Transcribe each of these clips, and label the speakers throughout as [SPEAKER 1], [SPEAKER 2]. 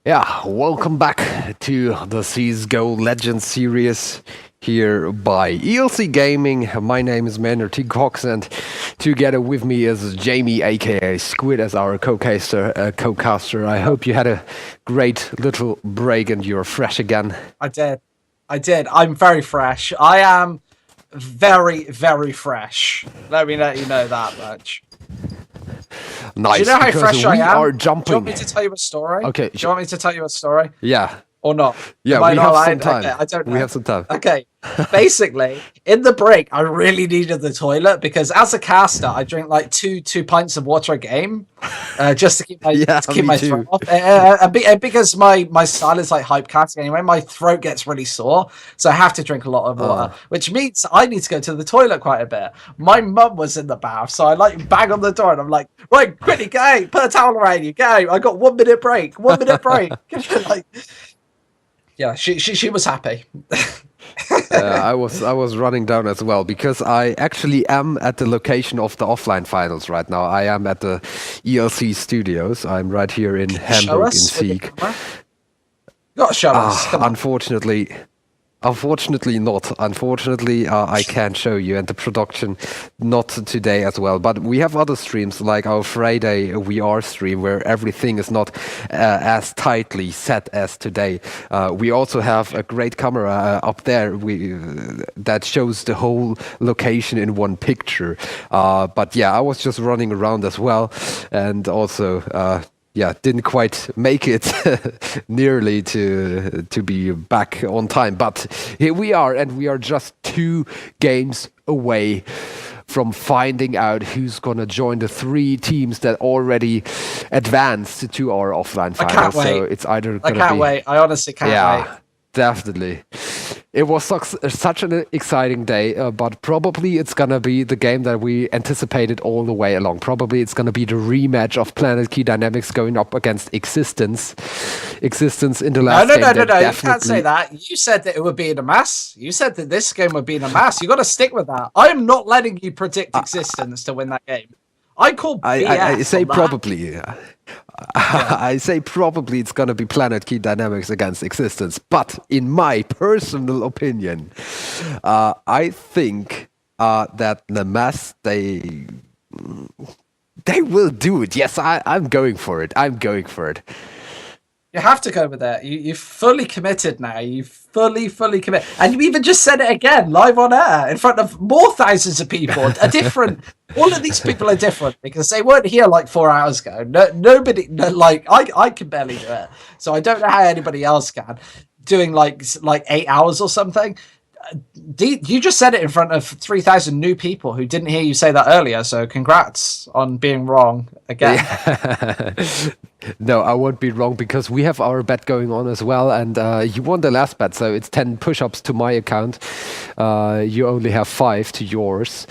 [SPEAKER 1] Yeah, welcome back to the CSGO Legends series here by ELC Gaming. My name is Maynard T. Cox, and together with me is Jamie, aka Squid, as our co-caster. I hope you had a great little break and you're fresh again.
[SPEAKER 2] I did. I'm very fresh. I am very, very fresh. Let me let you know that much.
[SPEAKER 1] Nice.
[SPEAKER 2] Do you know how fresh I am?
[SPEAKER 1] Are jumping.
[SPEAKER 2] Do you want me to tell you a story?
[SPEAKER 1] Okay.
[SPEAKER 2] Do you want me to tell you a story?
[SPEAKER 1] Yeah.
[SPEAKER 2] Or not?
[SPEAKER 1] Yeah, we have some time.
[SPEAKER 2] Okay, I don't know.
[SPEAKER 1] We have some time.
[SPEAKER 2] Okay. Basically, in the break, I really needed the toilet because as a caster, I drink like two pints of water a game, just to keep my throat off. And because my style is like hype casting anyway, my throat gets really sore, so I have to drink a lot of water, which means I need to go to the toilet quite a bit. My mum was in the bath, so I like bang on the door and I'm like, right, quickly go, put a towel around you, go. I got 1 minute break, 1 minute break. Like, yeah, she was happy.
[SPEAKER 1] I was running down as well because I actually am at the location of the offline finals right now. I am at the ELC studios. I'm right here in Hamburg in Sieg.
[SPEAKER 2] You gotta show us.
[SPEAKER 1] Unfortunately not. Unfortunately, I can't show you, and the production not today as well. But we have other streams like our Friday VR stream where everything is not as tightly set as today. We also have a great camera up there that shows the whole location in one picture. But yeah, I was just running around as well, and also. Didn't quite make it nearly to be back on time. But here we are, and we are just 2 games away from finding out who's going to join the 3 teams that already advanced to our offline finals.
[SPEAKER 2] I can't wait.
[SPEAKER 1] So it's either going to be...
[SPEAKER 2] I can't wait. I honestly can't wait.
[SPEAKER 1] Definitely. It was such an exciting day, but probably it's going to be the game that we anticipated all the way along. Probably it's going to be the rematch of Planet Key Dynamics going up against X6tence. X6tence in the last game.
[SPEAKER 2] No. You can't say that. You said that it would be in a MaSSe. You said that this game would be in a MaSSe. You got to stick with that. I am not letting you predict X6tence to win that game. I call BS
[SPEAKER 1] I say probably.
[SPEAKER 2] Yeah.
[SPEAKER 1] I say probably it's going to be Planet Key Dynamics against X6tence. But in my personal opinion, I think that the MaSSe, they will do it. Yes, I'm going for it.
[SPEAKER 2] You have to go with that. You're fully committed now. You fully commit. And you even just said it again, live on air, in front of more thousands of people. All of these people are different because they weren't here like 4 hours ago. Nobody, I can barely do it. So I don't know how anybody else can. Doing like 8 hours or something. You just said it in front of 3,000 new people who didn't hear you say that earlier. So congrats on being wrong again.
[SPEAKER 1] Yeah. No, I won't be wrong because we have our bet going on as well, and you won the last bet, so it's 10 push-ups to my account. You only have 5 to yours.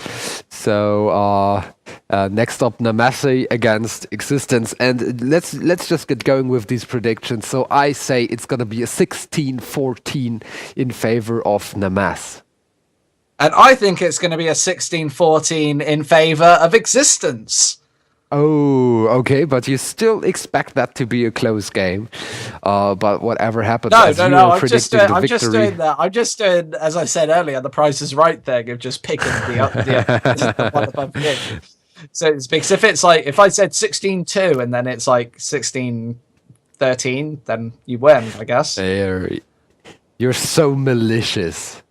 [SPEAKER 1] So next up, MaSSe against X6tence, and let's just get going with these predictions. So I say it's gonna be a 16-14 in favor of MaSSe.
[SPEAKER 2] And I think it's going to be a 16-14 in favor of X6tence.
[SPEAKER 1] Oh, okay, but you still expect that to be a close game. But whatever happens,
[SPEAKER 2] no. I'm just doing that. I'm just doing, as I said earlier, the Price is Right thing of just picking the one above you. So it's because if I said 16-2 and then it's like 16-13, then you win, I guess.
[SPEAKER 1] You're so malicious.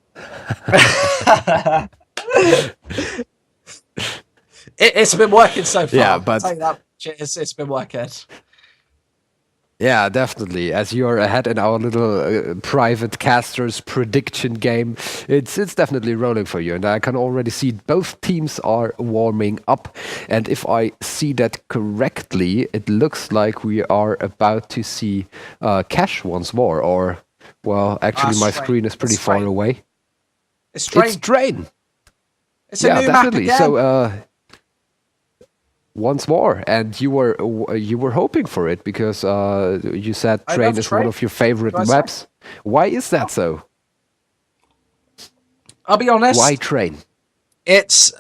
[SPEAKER 2] It's been working so far.
[SPEAKER 1] Yeah, but
[SPEAKER 2] it's been working.
[SPEAKER 1] Yeah, definitely. As you're ahead in our little private casters prediction game, it's definitely rolling for you. And I can already see both teams are warming up. And if I see that correctly, it looks like we are about to see Cash once more. Or, well, actually, my screen is pretty far away.
[SPEAKER 2] It's Drain. It's a new map again.
[SPEAKER 1] So, once more, and you were hoping for it because you said Train is one of your favorite maps. Why is that so?
[SPEAKER 2] I'll be honest.
[SPEAKER 1] Why Train?
[SPEAKER 2] It's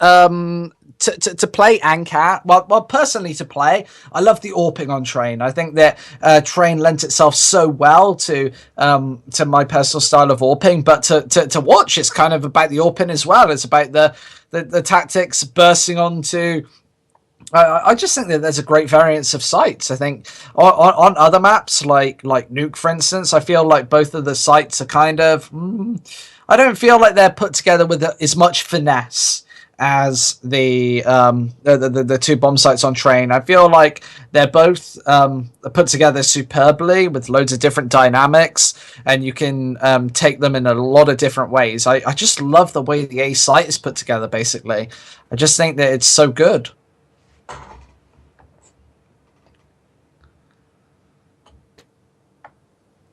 [SPEAKER 2] to play ANCAT, well, personally to play, I love the AWPing on Train. I think that Train lent itself so well to my personal style of AWPing, but to watch, it's kind of about the AWPing as well. It's about the tactics bursting onto. I just think that there's a great variance of sites. I think on other maps, like Nuke, for instance, I feel like both of the sites are kind of. I don't feel like they're put together with as much finesse as the two bomb sites on Train. I feel like they're both put together superbly with loads of different dynamics, and you can take them in a lot of different ways. I just love the way the A site is put together, basically. I just think that it's so good.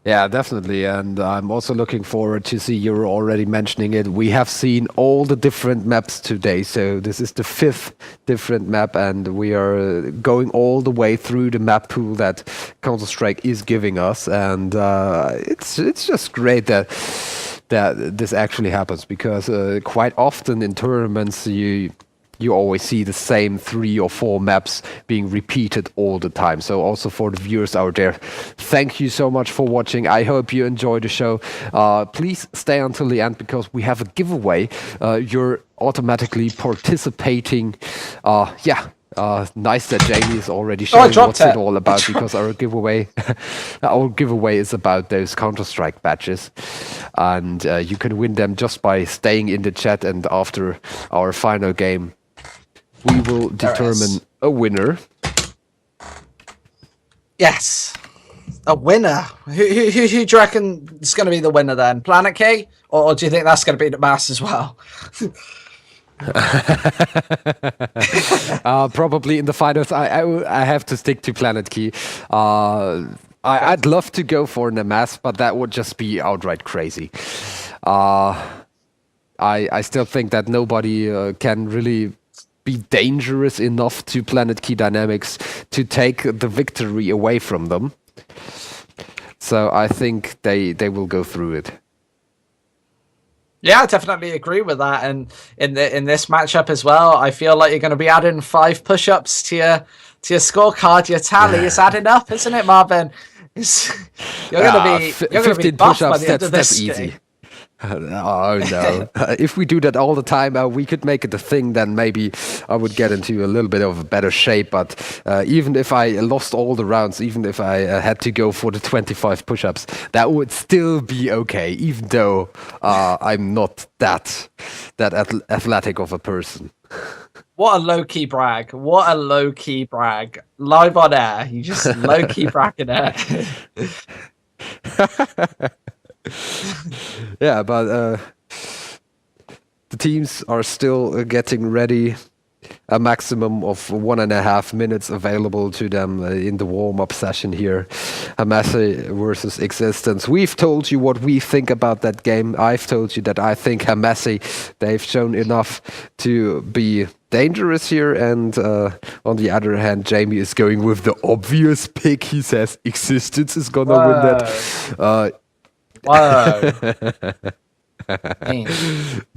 [SPEAKER 1] Yeah, definitely, and I'm also looking forward to see, you're already mentioning it, we have seen all the different maps today, so this is the 5th different map, and we are going all the way through the map pool that Counter-Strike is giving us, and it's just great that this actually happens, because quite often in tournaments you always see the same 3 or 4 maps being repeated all the time. So also for the viewers out there, thank you so much for watching. I hope you enjoy the show. Please stay until the end, because we have a giveaway. You're automatically participating. Nice that Jamie is already showing what's it all about, because our giveaway is about those Counter-Strike badges, and you can win them just by staying in the chat, and after our final game we will determine a winner.
[SPEAKER 2] Yes, a winner. Who do you reckon is going to be the winner then? Planet K, or do you think that's going to be the MaSSe as well?
[SPEAKER 1] Probably in the finals. I have to stick to Planet Key. I'd love to go for the MaSSe, but that would just be outright crazy. I still think that nobody can really be dangerous enough to Planet Key Dynamics to take the victory away from them. So I think they will go through it.
[SPEAKER 2] Yeah, I definitely agree with that. And in this matchup as well, I feel like you're going to be adding 5 push-ups to your scorecard. Your tally is adding up, isn't it, Marvin? You're going to be
[SPEAKER 1] 15
[SPEAKER 2] buffed by
[SPEAKER 1] push-ups.
[SPEAKER 2] the end of this
[SPEAKER 1] That's easy.
[SPEAKER 2] game.
[SPEAKER 1] Oh no! If we do that all the time, we could make it a thing. Then maybe I would get into a little bit of a better shape. But even if I lost all the rounds, even if I had to go for the 25 push-ups, that would still be okay. Even though I'm not that athletic of a person.
[SPEAKER 2] What a low-key brag! What a low-key brag! Live on air, you just low-key bragging it.
[SPEAKER 1] Yeah, but the teams are still getting ready. A maximum of 1.5 minutes available to them in the warm-up session here. MaSSe versus X6tence. We've told you what we think about that game. I've told you that I think MaSSe, they've shown enough to be dangerous here, and on the other hand, Jamie is going with the obvious pick. He says X6tence is gonna win that.
[SPEAKER 2] Wow.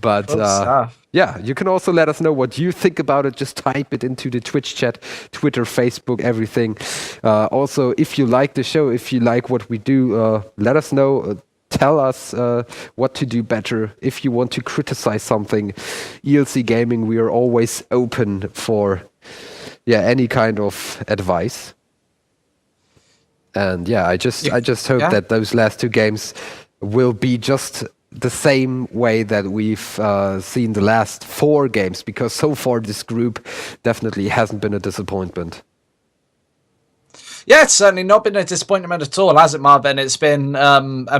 [SPEAKER 1] But yeah, you can also let us know what you think about it. Just type it into the Twitch chat, Twitter, Facebook, everything. Also, if you like the show, if you like what we do, let us know. Tell us what to do better. If you want to criticize something, ELC Gaming, we are always open for any kind of advice. And yeah, I just hope that those last 2 games will be just the same way that we've seen the last 4 games, because so far this group definitely hasn't been a disappointment.
[SPEAKER 2] Yeah, it's certainly not been a disappointment at all, has it, Marvin? It's been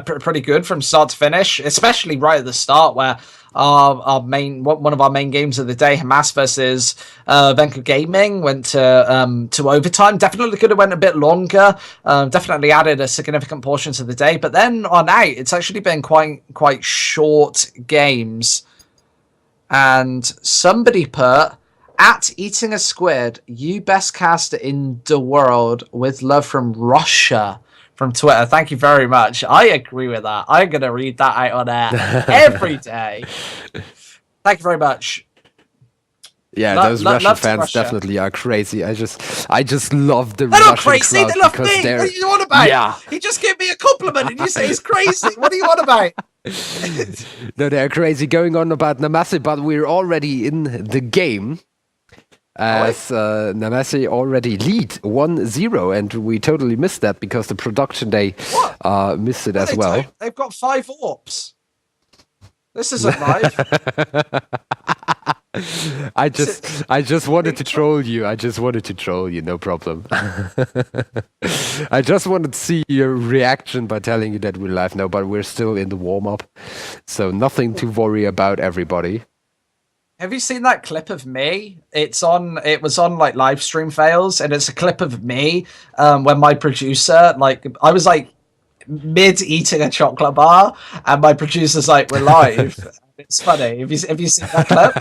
[SPEAKER 2] pretty good from start to finish, especially right at the start, where one of our main games of the day, MaSSe versus Venka Gaming, went to overtime. Definitely could have went a bit longer. Definitely added a significant portion to the day, but then on out, it's actually been quite short games. And somebody put, at Eating a Squid, you best caster in the world, with love from Russia, from Twitter. Thank you very much. I agree with that. I'm going to read that out on air every day. Thank you very much.
[SPEAKER 1] Yeah, those Russian
[SPEAKER 2] love to
[SPEAKER 1] fans
[SPEAKER 2] Russia.
[SPEAKER 1] definitely are crazy. I just love the
[SPEAKER 2] They're not
[SPEAKER 1] Russian
[SPEAKER 2] crazy.
[SPEAKER 1] crowd
[SPEAKER 2] They love
[SPEAKER 1] because
[SPEAKER 2] me.
[SPEAKER 1] they're
[SPEAKER 2] What do you want about?
[SPEAKER 1] yeah.
[SPEAKER 2] He just gave me a compliment, and you say he's crazy. What do you want about?
[SPEAKER 1] No, they're crazy going on about MaSSe, but we're already in the game. As MaSSe already lead 1-0, and we totally missed that because the production day missed it as well.
[SPEAKER 2] They've got 5 AWPs. This isn't live.
[SPEAKER 1] I just wanted to troll you. I just wanted to troll you, no problem. I just wanted to see your reaction by telling you that we're live now, but we're still in the warm-up. So nothing to worry about, everybody.
[SPEAKER 2] Have you seen that clip of me? It was on like live stream fails, and it's a clip of me when my producer, like, I was like mid eating a chocolate bar, and my producer's like, "We're live." It's funny. Have you seen that clip?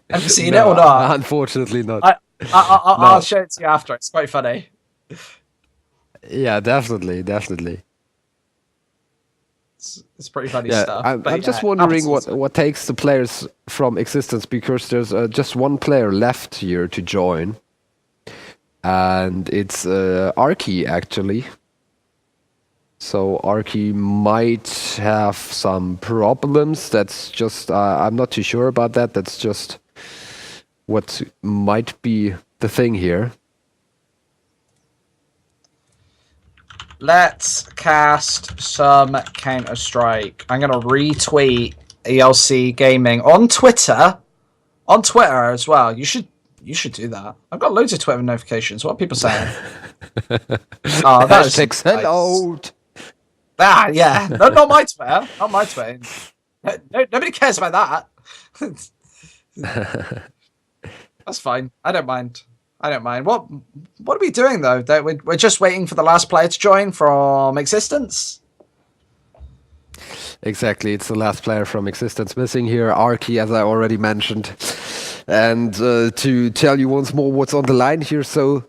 [SPEAKER 2] Have you seen it or not?
[SPEAKER 1] Unfortunately not.
[SPEAKER 2] I'll show it to you after. It's quite funny.
[SPEAKER 1] Yeah, definitely.
[SPEAKER 2] It's pretty funny stuff.
[SPEAKER 1] I'm just wondering what takes the players from X6tence, because there's just one player left here to join, and it's Arky actually. So Arky might have some problems. That's just I'm not too sure about that. That's just what might be the thing here.
[SPEAKER 2] Let's cast some Counter-Strike. I'm gonna retweet ELC Gaming on Twitter. On Twitter as well. You should do that. I've got loads of Twitter notifications. What are people saying? Oh, that's
[SPEAKER 1] out.
[SPEAKER 2] Ah, yeah. No, not my Twitter. Not my Twitter. No, nobody cares about that. That's fine. I don't mind. What are we doing though? We're just waiting for the last player to join from X6tence.
[SPEAKER 1] Exactly, it's the last player from X6tence missing here, Arky, as I already mentioned. And to tell you once more what's on the line here, so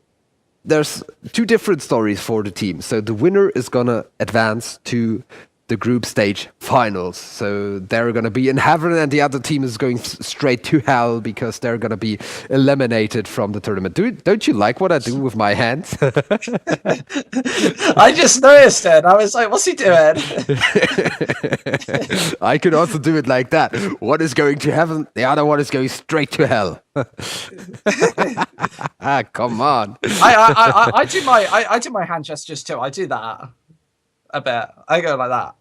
[SPEAKER 1] there's 2 different stories for the team. So the winner is gonna advance to the group stage finals. So they're gonna be in heaven, and the other team is going straight to hell because they're gonna be eliminated from the tournament. Don't you like what I do with my hands?
[SPEAKER 2] I just noticed it. I was like, what's he doing?
[SPEAKER 1] I could also do it like that. One is going to heaven, the other one is going straight to hell. Come on.
[SPEAKER 2] I do my hand gestures too. I do that a bit. I go like that.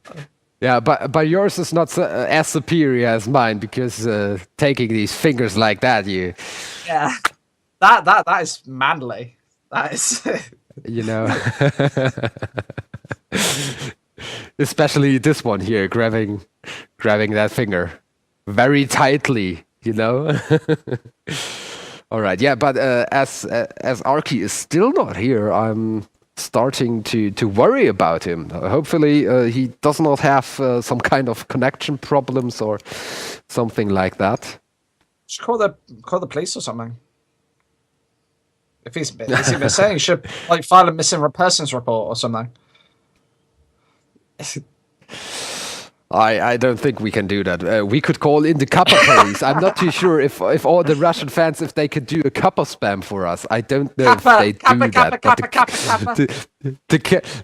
[SPEAKER 1] Yeah, but yours is not as superior as mine, because taking these fingers like that, you.
[SPEAKER 2] Yeah, that is manly. That is.
[SPEAKER 1] You know. Especially this one here, grabbing that finger very tightly, you know. All right, yeah, but as Arky is still not here, I'm starting to worry about him. Hopefully he does not have some kind of connection problems or something like that.
[SPEAKER 2] Just call the police or something. If he's missing, you should like file a missing persons report or something.
[SPEAKER 1] I don't think we can do that. We could call in the Kappa police. I'm not too sure if all the Russian fans, if they could do a Kappa spam for us. I don't know if they do that. But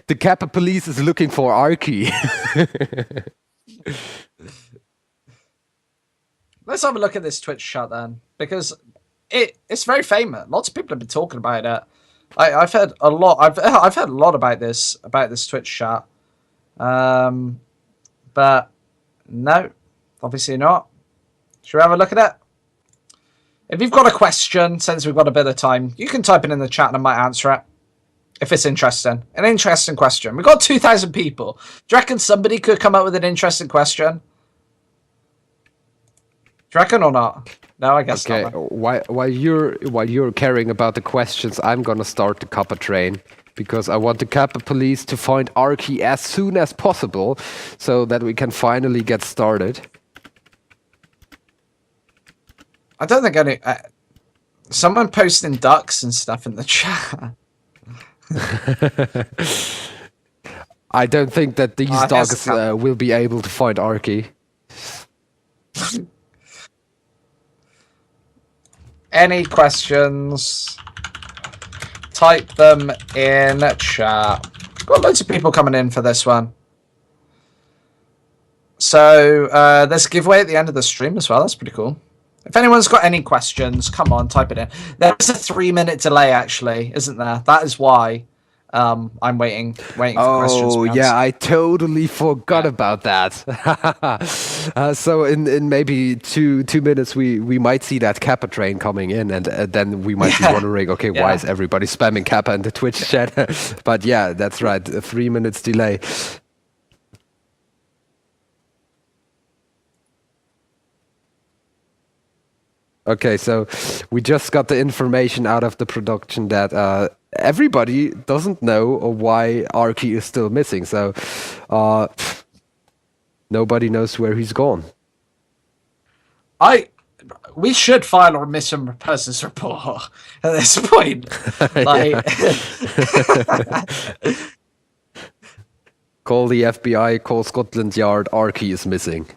[SPEAKER 1] the Kappa police is looking for Arky.
[SPEAKER 2] Let's have a look at this Twitch chat then, because it's very famous. Lots of people have been talking about it. I've heard a lot. I've heard a lot about this Twitch chat. But no, obviously not. Should we have a look at it? If you've got a question, since we've got a bit of time, you can type it in the chat and I might answer it. If it's interesting. An interesting question. We've got 2,000 people. Do you reckon somebody could come up with an interesting question? Do you reckon or not? No, I guess not.
[SPEAKER 1] Okay, while you're caring about the questions, I'm gonna start the Kappa train, because I want the Kappa police to find Arky as soon as possible, so that we can finally get started.
[SPEAKER 2] I don't think any... someone posting ducks and stuff in the chat.
[SPEAKER 1] I don't think that these dogs will be able to find Arky.
[SPEAKER 2] any questions, type them in chat. Got loads of people coming in for this one. So there's a giveaway at the end of the stream as well. That's pretty cool. If anyone's got any questions, come on, type it in. There's a 3-minute delay, actually, isn't there? That is why I'm waiting for questions.
[SPEAKER 1] Oh, yeah, I totally forgot about that. So in maybe two minutes, we might see that Kappa train coming in, and then we might be wondering, okay, why is everybody spamming Kappa in the Twitch chat? But yeah, that's right, a 3 minutes delay. Okay, so we just got the information out of the production that everybody doesn't know why Arky is still missing. So nobody knows where he's gone.
[SPEAKER 2] We should file a missing persons report at this point. Like,
[SPEAKER 1] call the FBI, call Scotland Yard, Arky is missing.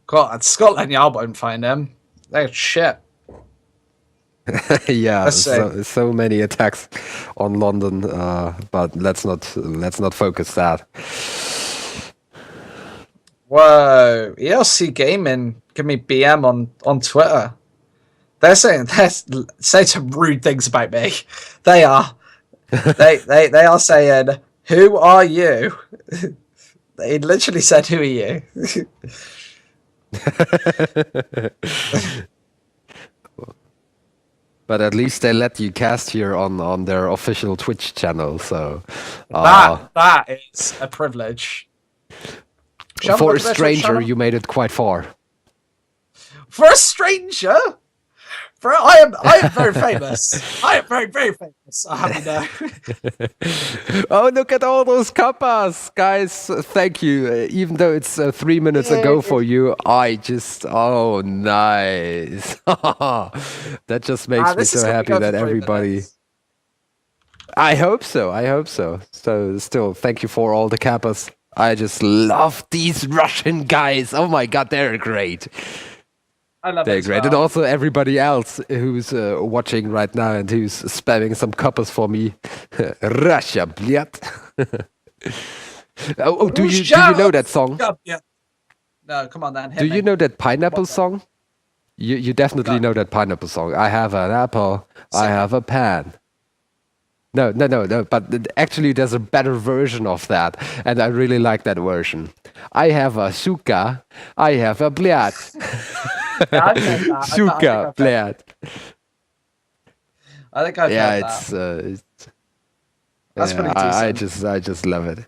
[SPEAKER 2] God, Scotland Yard won't find him. They're shit.
[SPEAKER 1] Yeah, so many attacks on London, but let's not focus that.
[SPEAKER 2] Whoa, ELC Gaming, give me BM on Twitter. They're saying some rude things about me. They are. they are saying, "Who are you?" They literally said, "Who are you?"
[SPEAKER 1] But at least they let you cast here on their official Twitch channel, so
[SPEAKER 2] that is a privilege.
[SPEAKER 1] For a stranger, you made it quite far.
[SPEAKER 2] For a stranger? I am very famous. I am very, very famous. I have to know.
[SPEAKER 1] Oh, look at all those kappas, guys! Thank you. Even though it's 3 minutes ago for you, oh, nice. That just makes me so happy that everybody. I hope so. So still, thank you for all the kappas. I just love these Russian guys. Oh my God, they're great.
[SPEAKER 2] I love
[SPEAKER 1] They're great. And also everybody else who's watching right now and who's spamming some kappas for me. Russia, блядь. Do you know that song?
[SPEAKER 2] No, come on then.
[SPEAKER 1] Do you know that pineapple song? You definitely know that pineapple song. I have an apple. I have a pan. No. But actually, there's a better version of that, and I really like that version. I have a suka. I have a blad. Suka, blad.
[SPEAKER 2] I think I've heard that.
[SPEAKER 1] It's
[SPEAKER 2] that's pretty decent.
[SPEAKER 1] I just love it.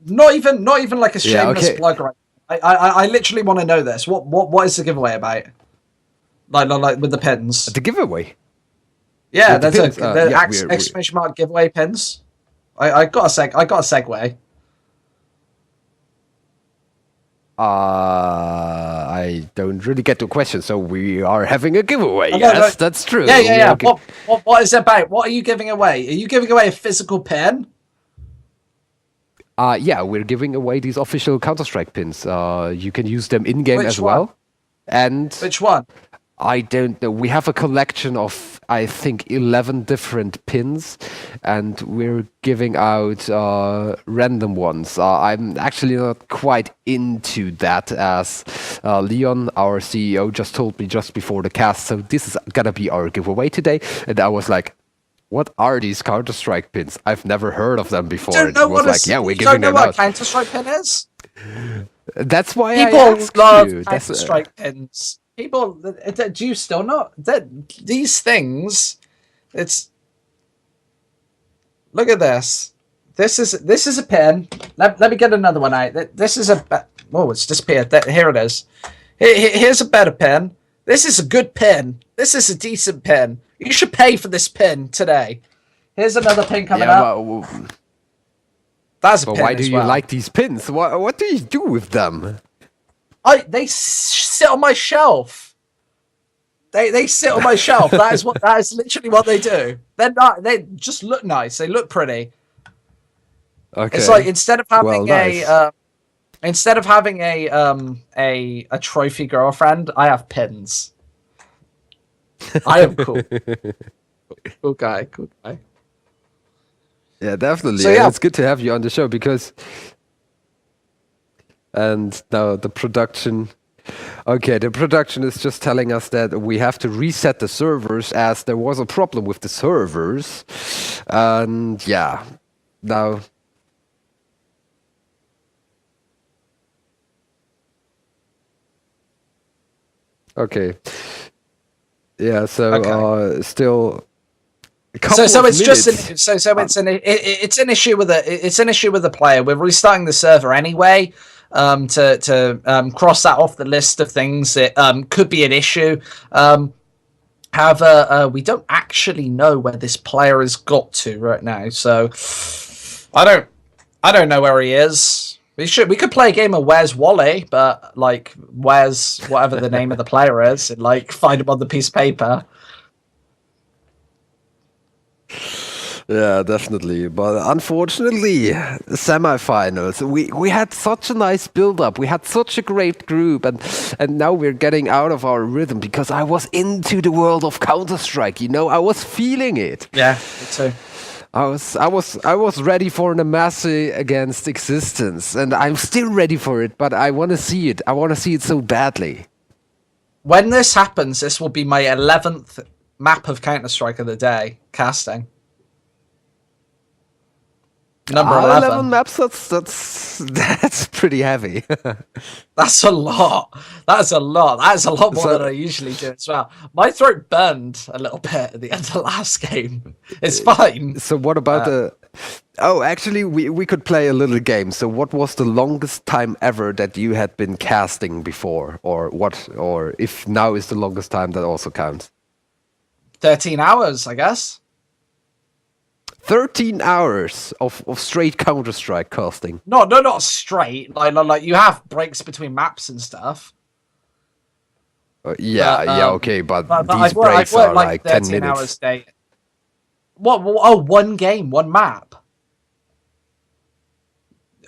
[SPEAKER 2] Not even like a shameless plug, right? I literally want to know this. What is the giveaway about? Like with the pins.
[SPEAKER 1] The giveaway.
[SPEAKER 2] Yeah, there's exclamation mark giveaway pins. I got a segue.
[SPEAKER 1] I don't really get the question. So we are having a giveaway. Yes, that's true.
[SPEAKER 2] Yeah. What is it about? What are you giving away? Are you giving away a physical pin?
[SPEAKER 1] Yeah, we're giving away these official Counter-Strike pins. You can use them in-game as well. And
[SPEAKER 2] which one?
[SPEAKER 1] I don't know. We have a collection of, I think, 11 different pins, and we're giving out random ones. I'm actually not quite into that, as Leon, our CEO, just told me just before the cast. So this is gonna be our giveaway today, and I was like, "What are these Counter-Strike pins? I've never heard of them before."
[SPEAKER 2] Don't know
[SPEAKER 1] we're giving them out.
[SPEAKER 2] What Counter-Strike pin is?
[SPEAKER 1] That's why
[SPEAKER 2] people
[SPEAKER 1] I asked
[SPEAKER 2] love
[SPEAKER 1] you.
[SPEAKER 2] Counter-Strike pins. People, do you still not? These things, it's. Look at this. This is a pin. Let me get another one out. This is a. Oh, it's disappeared. Here it is. Here's a better pin. This is a good pin. This is a decent pin. You should pay for this pin today. Here's another pin coming up. That's a pin.
[SPEAKER 1] Why do you like these pins? What do you do with them?
[SPEAKER 2] They sit on my shelf. They sit on my shelf. That is literally what they do. They just look nice. They look pretty.
[SPEAKER 1] Okay.
[SPEAKER 2] It's like instead of having Instead of having a trophy girlfriend, I have pins. I am cool. Cool guy. Cool guy.
[SPEAKER 1] Yeah, definitely.
[SPEAKER 2] So, yeah.
[SPEAKER 1] It's good to have you on the show because. And now the production. Okay, the production is just telling us that we have to reset the servers as there was a problem with the servers. And yeah, now. Okay. Yeah, so
[SPEAKER 2] Okay.
[SPEAKER 1] still.
[SPEAKER 2] So it's just it's an issue with the player. We're restarting the server anyway. To cross that off the list of things that could be an issue. However, we don't actually know where this player has got to right now, so I don't know where he is. We could play a game of Where's Wally, but like where's whatever the name of the player is, and like find him on the piece of paper.
[SPEAKER 1] Yeah, definitely. But unfortunately, semifinals. We had such a nice build-up. We had such a great group, and now we're getting out of our rhythm because I was into the world of Counter-Strike. You know, I was feeling it.
[SPEAKER 2] Yeah, me too.
[SPEAKER 1] I was ready for an MaSSe against X6tence, and I'm still ready for it. But I want to see it. I want to see it so badly.
[SPEAKER 2] When this happens, this will be my 11th map of Counter-Strike of the day casting. Number 11
[SPEAKER 1] maps. That's pretty heavy.
[SPEAKER 2] That's a lot. That's a lot. That's a lot more than I usually do as well. My throat burned a little bit at the end of the last game. It's fine.
[SPEAKER 1] So what about the? Oh, actually, we could play a little game. So what was the longest time ever that you had been casting before, or what? Or if now is the longest time, that also counts.
[SPEAKER 2] 13 hours, I guess.
[SPEAKER 1] 13 hours of straight Counter-Strike casting.
[SPEAKER 2] No, not straight. Like you have breaks between maps and stuff.
[SPEAKER 1] Okay, but these breaks are like 10 minutes.
[SPEAKER 2] Hours a day. What? Oh, one game, one map.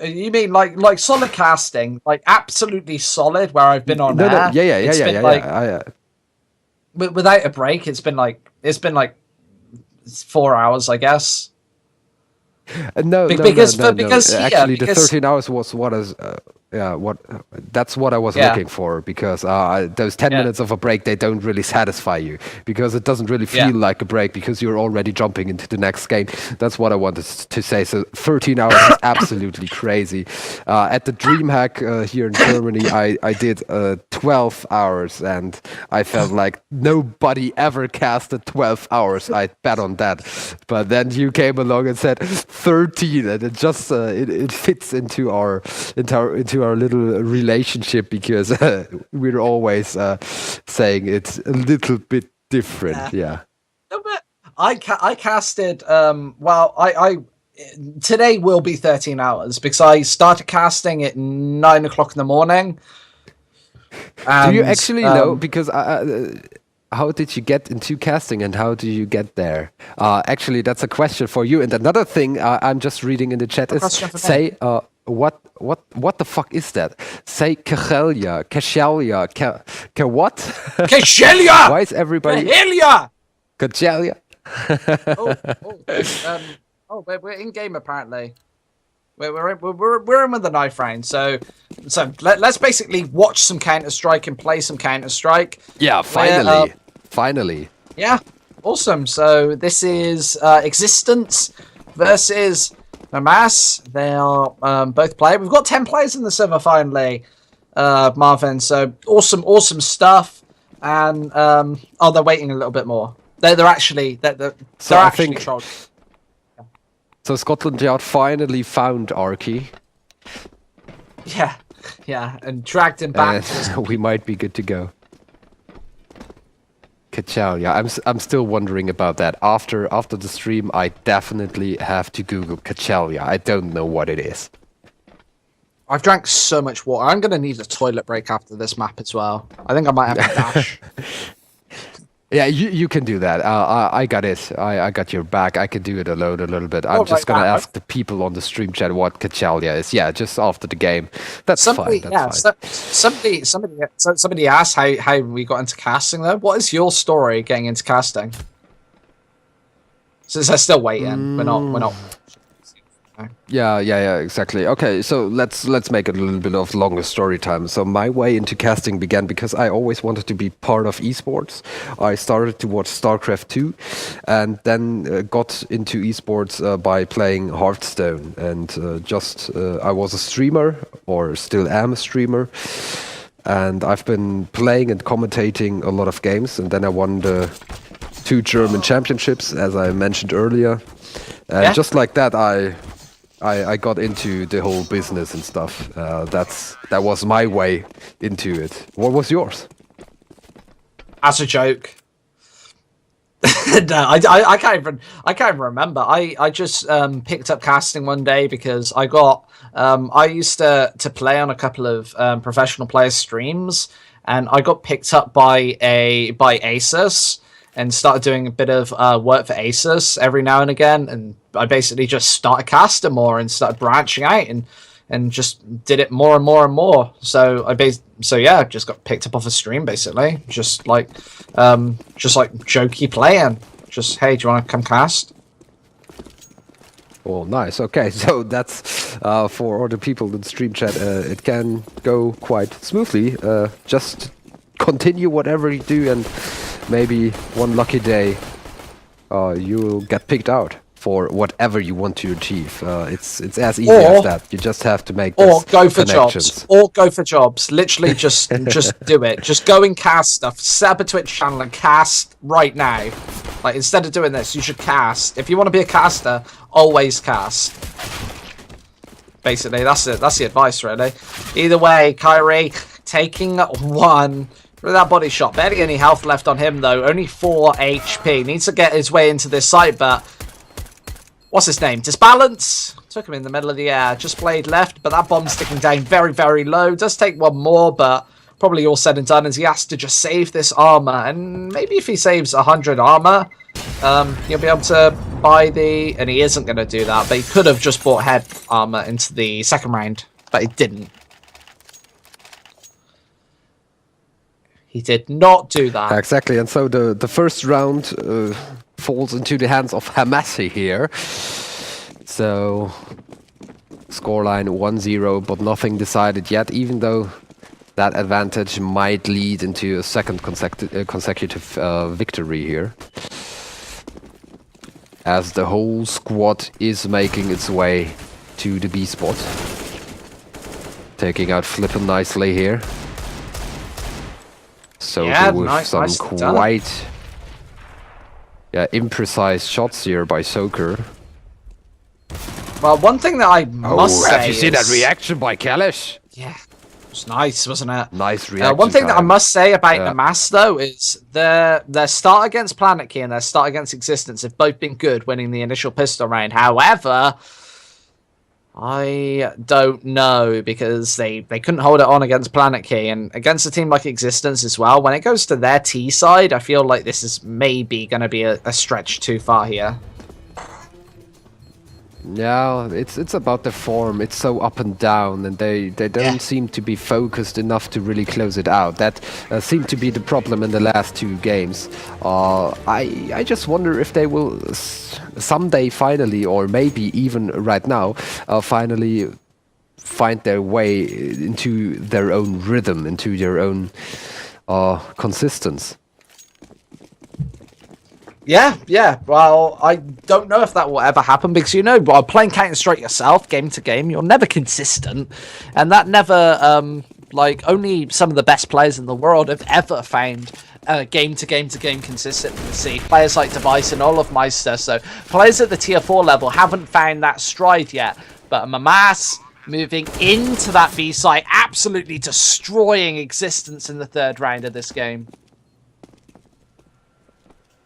[SPEAKER 2] You mean like solid casting, like absolutely solid, where I've been on air?
[SPEAKER 1] No, yeah.
[SPEAKER 2] Without a break, it's been like 4 hours, I guess.
[SPEAKER 1] No. Actually, the 13 hours was that's what I was looking for, because those 10 minutes of a break, they don't really satisfy you, because it doesn't really feel like a break, because you're already jumping into the next game. That's what I wanted to say. So 13 hours is absolutely crazy. At the DreamHack here in Germany, I did 12 hours, and I felt like nobody ever casted 12 hours. I bet on that. But then you came along and said 13, and it just it fits into our little relationship, because we're always saying it's a little bit different. Yeah.
[SPEAKER 2] No, but I casted. I today will be 13 hours because I started casting at 9 o'clock in the morning.
[SPEAKER 1] Do you actually know? Because how did you get into casting, and how do you get there? Actually, that's a question for you. And another thing I'm just reading in the chat is say. What the fuck is that? Say Kachelia, what?
[SPEAKER 2] Kachelia!
[SPEAKER 1] Why is everybody?
[SPEAKER 2] Kachelia! We're in game apparently. We're in with the knife round. So let's basically watch some Counter-Strike and play some Counter-Strike.
[SPEAKER 1] Yeah, finally.
[SPEAKER 2] Yeah, awesome. So this is X6tence versus MaSSe. They are both playing. We've got 10 players in the server finally, Marvin. So awesome stuff. And they're waiting a little bit more. They're actually trolling.
[SPEAKER 1] So Scotland Yard finally found Arky.
[SPEAKER 2] Yeah, and dragged him back.
[SPEAKER 1] We might be good to go. Kachelia. I'm still wondering about that. After the stream, I definitely have to Google Kachelia. I don't know what it is.
[SPEAKER 2] I've drank so much water. I'm gonna need a toilet break after this map as well. I think I might have to dash.
[SPEAKER 1] Yeah, you can do that. I got it. I got your back. I can do it alone a little bit. I'm just gonna ask the people on the stream chat what Kachalia is. Yeah, just after the game. That's fine. That's fine.
[SPEAKER 2] Somebody asked how we got into casting though. What is your story getting into casting? Since they're still waiting, we're not.
[SPEAKER 1] Yeah, exactly. Okay, so let's make it a little bit of longer story time. So my way into casting began because I always wanted to be part of esports. I started to watch StarCraft 2, and then got into esports by playing Hearthstone. And I was a streamer, or still am a streamer. And I've been playing and commentating a lot of games. And then I won the 2 German championships, as I mentioned earlier. And just like that, I got into the whole business and stuff. That was my way into it. What was yours?
[SPEAKER 2] As a joke. No, I can't even remember. I just picked up casting one day because I used to play on a couple of professional player streams, and I got picked up by Asus and started doing a bit of work for Asus every now and again, and I basically just started casting more and started branching out and just did it more and more and more. So just got picked up off a stream basically, just like jokey playing. Just, hey, do you want to come cast?
[SPEAKER 1] Oh, nice. Okay, so that's for all the people in the stream chat. It can go quite smoothly. Just continue whatever you do, and maybe one lucky day you'll get picked out for whatever you want to achieve. It's as easy as that. You just have to make
[SPEAKER 2] or go for jobs. Or go for jobs. Literally, just do it. Just go and cast stuff. Set up a Twitch channel and cast right now. Like, instead of doing this, you should cast. If you want to be a caster, always cast. Basically, that's it. That's the advice, really. Either way, Kyrie taking 1. With that body shot, barely any health left on him though. Only 4 HP. Needs to get his way into this site, but what's his name? Disbalance. Took him in the middle of the air. Just played left, but that bomb's sticking down very, very low. Does take 1 more, but probably all said and done is he has to just save this armor. And maybe if he saves 100 armor, he'll be able to buy the. And he isn't going to do that, but he could have just bought head armor into the second round, but he didn't. He did not do that.
[SPEAKER 1] Exactly, and so the first round falls into the hands of MaSSe here. So, scoreline 1-0, but nothing decided yet, even though that advantage might lead into a second consecutive victory here. As the whole squad is making its way to the B spot. Taking out Flippin nicely here. So with some quite imprecise shots here by Soker.
[SPEAKER 2] Well, one thing that I must say
[SPEAKER 1] have you seen that reaction by Kalish?
[SPEAKER 2] Yeah, it was nice, wasn't it?
[SPEAKER 1] Nice reaction.
[SPEAKER 2] One thing that I must say about the MaSSe though is their start against Planet Key and their start against X6tence have both been good, winning the initial pistol round. However, I don't know, because they couldn't hold it on against Planet Key, and against a team like X6tence as well. When it goes to their T side, I feel like this is maybe going to be a stretch too far here.
[SPEAKER 1] Yeah, it's about the form. It's so up and down, and they don't seem to be focused enough to really close it out. That seemed to be the problem in the last 2 games. I just wonder if they will someday finally, or maybe even right now, finally find their way into their own rhythm, into their own consistency.
[SPEAKER 2] Yeah. Well, I don't know if that will ever happen, because, you know, while playing Counter-Strike yourself, game to game, you're never consistent. And that never, only some of the best players in the world have ever found game to game consistency. Players like Device and all of MaSSe. So players at the tier 4 level haven't found that stride yet. But MaSSe moving into that B site, absolutely destroying X6tence in the 3rd round of this game.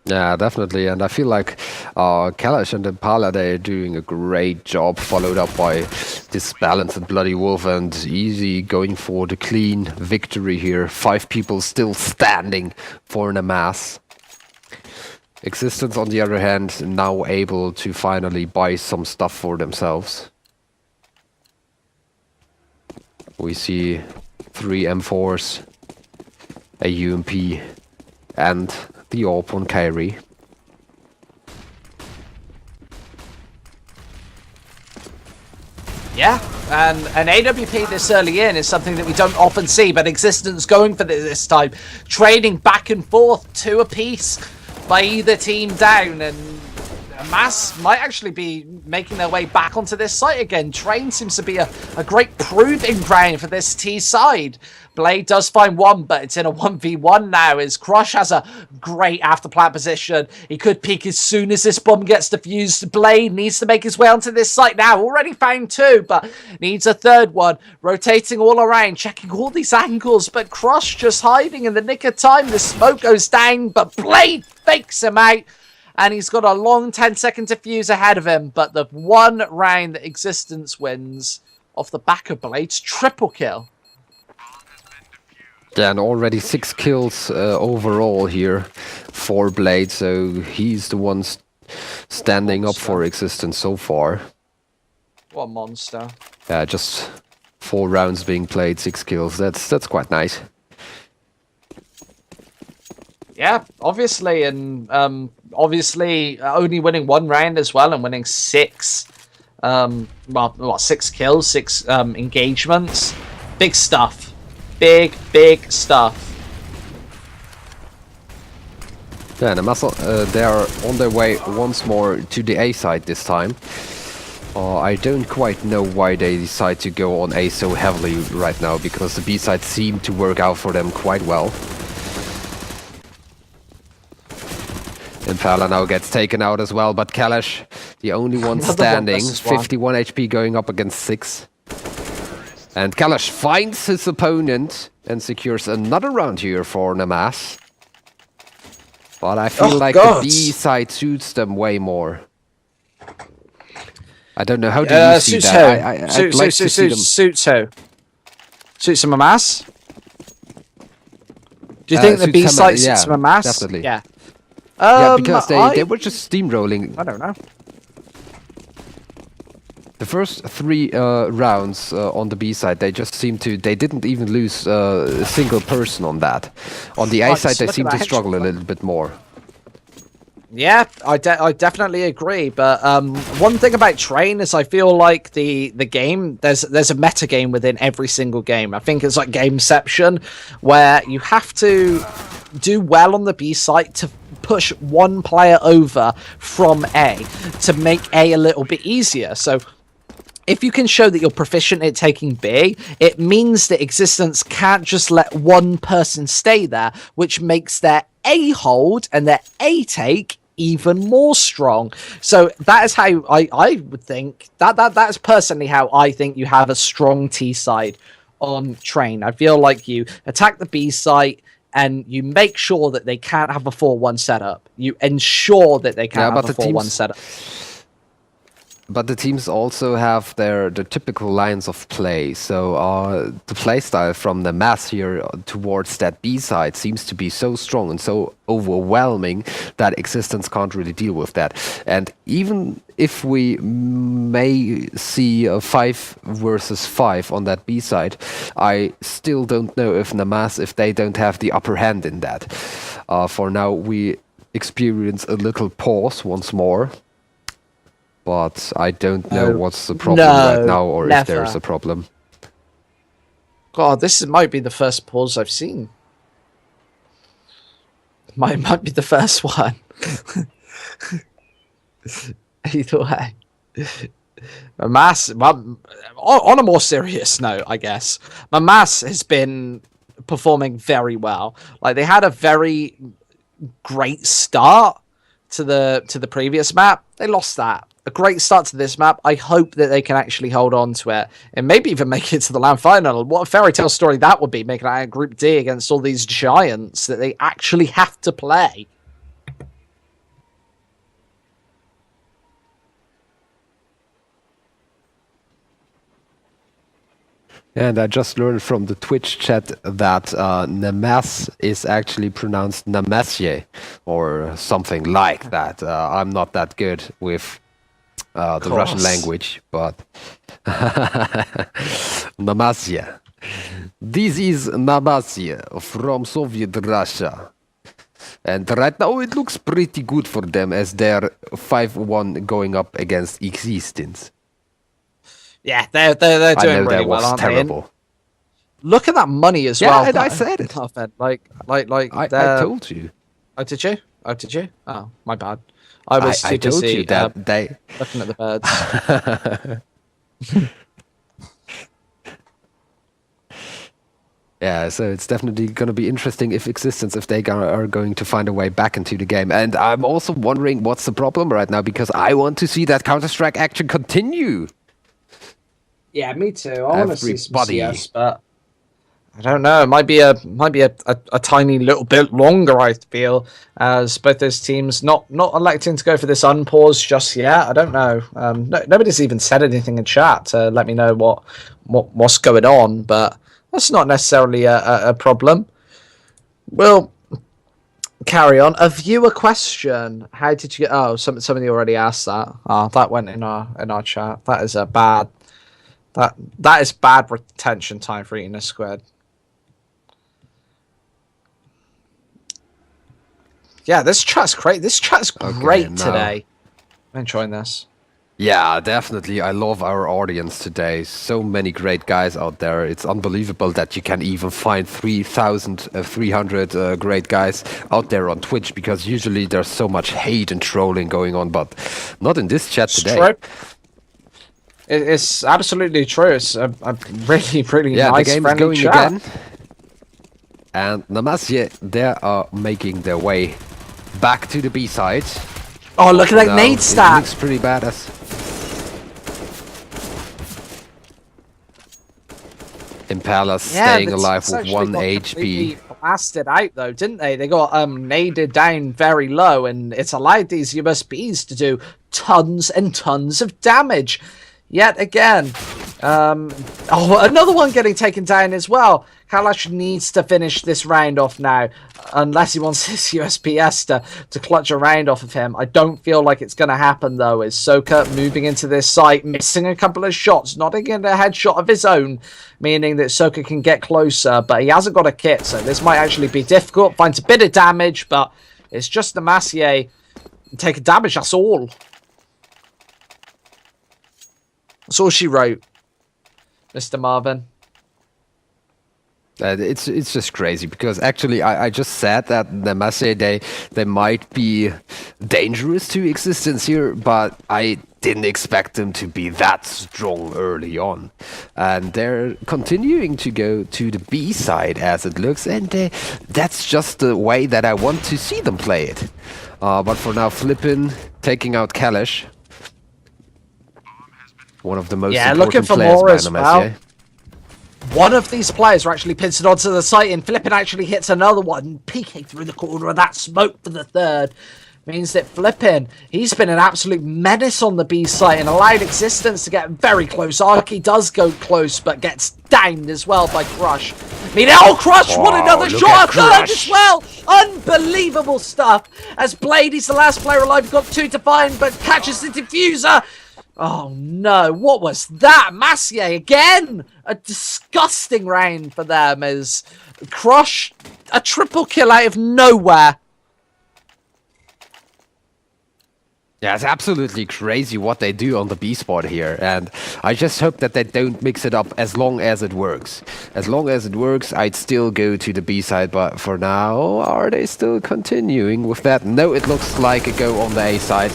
[SPEAKER 1] Yeah, definitely, and I feel like Kalash and Impala, they're doing a great job, followed up by Disbalance and Bloody Wolf, and Easy going for the clean victory here. 5 people still standing for MaSSe. X6tence, on the other hand, now able to finally buy some stuff for themselves. We see 3 M4s, a UMP, and the AWP on Kyrie.
[SPEAKER 2] Yeah, and an AWP this early in is something that we don't often see, but X6tence going for this time, trading back and forth 2 apiece by either team down, and MaSSe might actually be making their way back onto this site again. Train seems to be a great proving ground for this T side. Blade does find one, but it's in a 1v1 now, as Crush has a great after-plant position. He could peek as soon as this bomb gets defused. Blade needs to make his way onto this site now. Already found 2, but needs a 3rd one. Rotating all around, checking all these angles, but Crush just hiding in the nick of time. The smoke goes down, but Blade fakes him out. And he's got a long 10-second defuse ahead of him, but the one round that X6tence wins off the back of Blade's triple kill.
[SPEAKER 1] Yeah, and already 6 kills overall here for Blade, so he's the one standing up for X6tence so far.
[SPEAKER 2] What a monster.
[SPEAKER 1] Yeah, just 4 rounds being played, 6 kills. That's quite nice.
[SPEAKER 2] Yeah, obviously, and obviously only winning 1 round as well, and winning 6, 6 kills, 6 engagements. Big stuff. Big stuff.
[SPEAKER 1] Yeah, and MaSSe, they are on their way once more to the A side this time. I don't quite know why they decide to go on A so heavily right now, because the B side seemed to work out for them quite well. Impala now gets taken out as well, but Kalash, the only one standing, 51 HP going up against 6. And Kalash finds his opponent and secures another round here for MaSSe. But I feel like the B side suits them way more. I don't know, how do you see that? I'd like to see them...
[SPEAKER 2] Suits who? Suits some MaSSe? Do you think the B side suits some MaSSe?
[SPEAKER 1] Definitely.
[SPEAKER 2] Yeah.
[SPEAKER 1] Yeah, because they were just steamrolling.
[SPEAKER 2] I don't know.
[SPEAKER 1] The first 3 rounds on the B side, they just seemed to... They didn't even lose a single person on that. On the A side, they seem to struggle a little bit more.
[SPEAKER 2] Yeah, I definitely agree. But one thing about Train is I feel like the game, there's a meta game within every single game. I think it's like Gameception, where you have to do well on the B side to push one player over from A to make A a little bit easier. So if you can show that you're proficient at taking B, it means that X6tence can't just let one person stay there, which makes their A hold and their A take even more strong. So that is how I would think, that's personally how I think you have a strong T side on Train. I feel like you attack the B site and you make sure that they can't have a 4-1 setup. You ensure that they can't have a 4-1 setup.
[SPEAKER 1] But the teams also have their typical lines of play. So the playstyle from the MaSSe here towards that B side seems to be so strong and so overwhelming that X6tence can't really deal with that. And even if we may see a 5 versus 5 on that B side, I still don't know if MaSSe, if they don't have the upper hand in that. For now, we experience a little pause once more. But I don't know what's the problem right now, or if there's a problem.
[SPEAKER 2] God, this might be the first pause I've seen. Might be the first one. Either way. MaSSe, on a more serious note, I guess, MaSSe has been performing very well. Like, they had a very great start to the previous map. They lost that. A great start to this map. I hope that they can actually hold on to it and maybe even make it to the LAN final. What a fairy tale story that would be, making it out of Group D against all these giants that they actually have to play.
[SPEAKER 1] And I just learned from the Twitch chat that MaSSe is actually pronounced MaSSe or something like that. I'm not that good with the Russian language, but MaSSe. This is MaSSe from Soviet Russia. And right now it looks pretty good for them as they're 5-1 going up against X6tence.
[SPEAKER 2] Yeah, they're doing really well, aren't
[SPEAKER 1] terrible.
[SPEAKER 2] They? Look at that money as well.
[SPEAKER 1] Yeah, I said it.
[SPEAKER 2] I
[SPEAKER 1] told you.
[SPEAKER 2] Oh, did you? Oh, my bad. I was too busy,
[SPEAKER 1] told you that they
[SPEAKER 2] looking at the birds.
[SPEAKER 1] Yeah, so it's definitely going to be interesting if X6tence, if they are going to find a way back into the game. And I'm also wondering what's the problem right now, because I want to see that Counter-Strike action continue.
[SPEAKER 2] Yeah, me too. I want to see some CS, but I don't know. It might be a tiny little bit longer, I feel, as both those teams not electing to go for this unpause just yet. I don't know. Nobody's even said anything in chat to let me know what's going on, but that's not necessarily a problem. We'll carry on. A viewer question: how did you get? Oh, somebody already asked that. Oh, that went in our chat. That is a bad. That is bad retention time for eating a squid. Yeah, this chat's great. This chat's great today. I'm enjoying this.
[SPEAKER 1] Yeah, definitely. I love our audience today. So many great guys out there. It's unbelievable that you can even find 3,300 great guys out there on Twitch, because usually there's so much hate and trolling going on, but not in this chat today.
[SPEAKER 2] True. It's absolutely true. It's a really, really nice,
[SPEAKER 1] the game is going
[SPEAKER 2] chat.
[SPEAKER 1] again. And MaSSe, they are making their way back to the B side.
[SPEAKER 2] Oh, look at that nade stack.
[SPEAKER 1] It looks pretty badass. Impala staying alive with 1 HP.
[SPEAKER 2] Blasted out though, didn't they? They got naded down very low, and it's allowed these USBs to do tons and tons of damage. Yet again, another one getting taken down as well. Kalash needs to finish this round off now, unless he wants his USPS to clutch a round off of him. I don't feel like it's going to happen, though, as Soka moving into this site, missing a couple of shots, not getting a headshot of his own, meaning that Soka can get closer, but he hasn't got a kit, so this might actually be difficult. Finds a bit of damage, but it's just the MaSSe taking damage, that's all. That's all she wrote, Mr. Marvin.
[SPEAKER 1] It's just crazy, because actually I just said that the MaSSe, they might be dangerous to X6tence here, but I didn't expect them to be that strong early on. And they're continuing to go to the B side as it looks, and that's just the way that I want to see them play it. But for now, Flippin taking out Kalash. One of the most important
[SPEAKER 2] looking for
[SPEAKER 1] players
[SPEAKER 2] more
[SPEAKER 1] by
[SPEAKER 2] as
[SPEAKER 1] MaSSe.
[SPEAKER 2] well. One of these players are actually pincered onto the site, and Flippin actually hits another one, peeking through the corner of that smoke for the third. Means that Flippin, he's been an absolute menace on the B site and allowed X6tence to get very close. Arky does go close, but gets downed as well by Crush. Crush, what another shot! Third as well! Unbelievable stuff! As Blade, he's the last player alive, got 2 to find, but catches the diffuser! Oh no, what was that? MaSSe again! A disgusting round for them as Crush, a triple kill out of nowhere.
[SPEAKER 1] Yeah, it's absolutely crazy what they do on the B spot here, and I just hope that they don't mix it up as long as it works. As long as it works, I'd still go to the B side, but for now, are they still continuing with that? No, it looks like a go on the A side.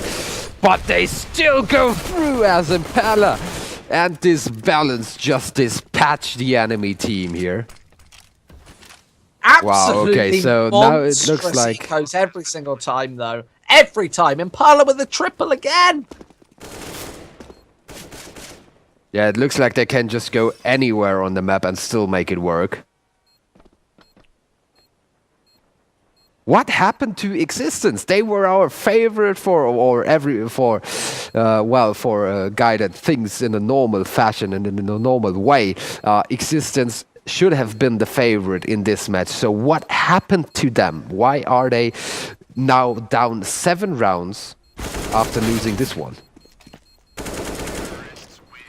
[SPEAKER 1] But they still go through as Impala. And this balance just dispatched the enemy team here.
[SPEAKER 2] Absolutely.
[SPEAKER 1] Wow, okay, so now it looks like...
[SPEAKER 2] Ecos every single time, though. Every time. Impala with a triple again.
[SPEAKER 1] Yeah, it looks like they can just go anywhere on the map and still make it work. What happened to X6tence? They were our favorite for well, for a guy that thinks in a normal fashion and in a normal way, X6tence should have been the favorite in this match. So what happened to them? Why are they now down 7 rounds after losing this one?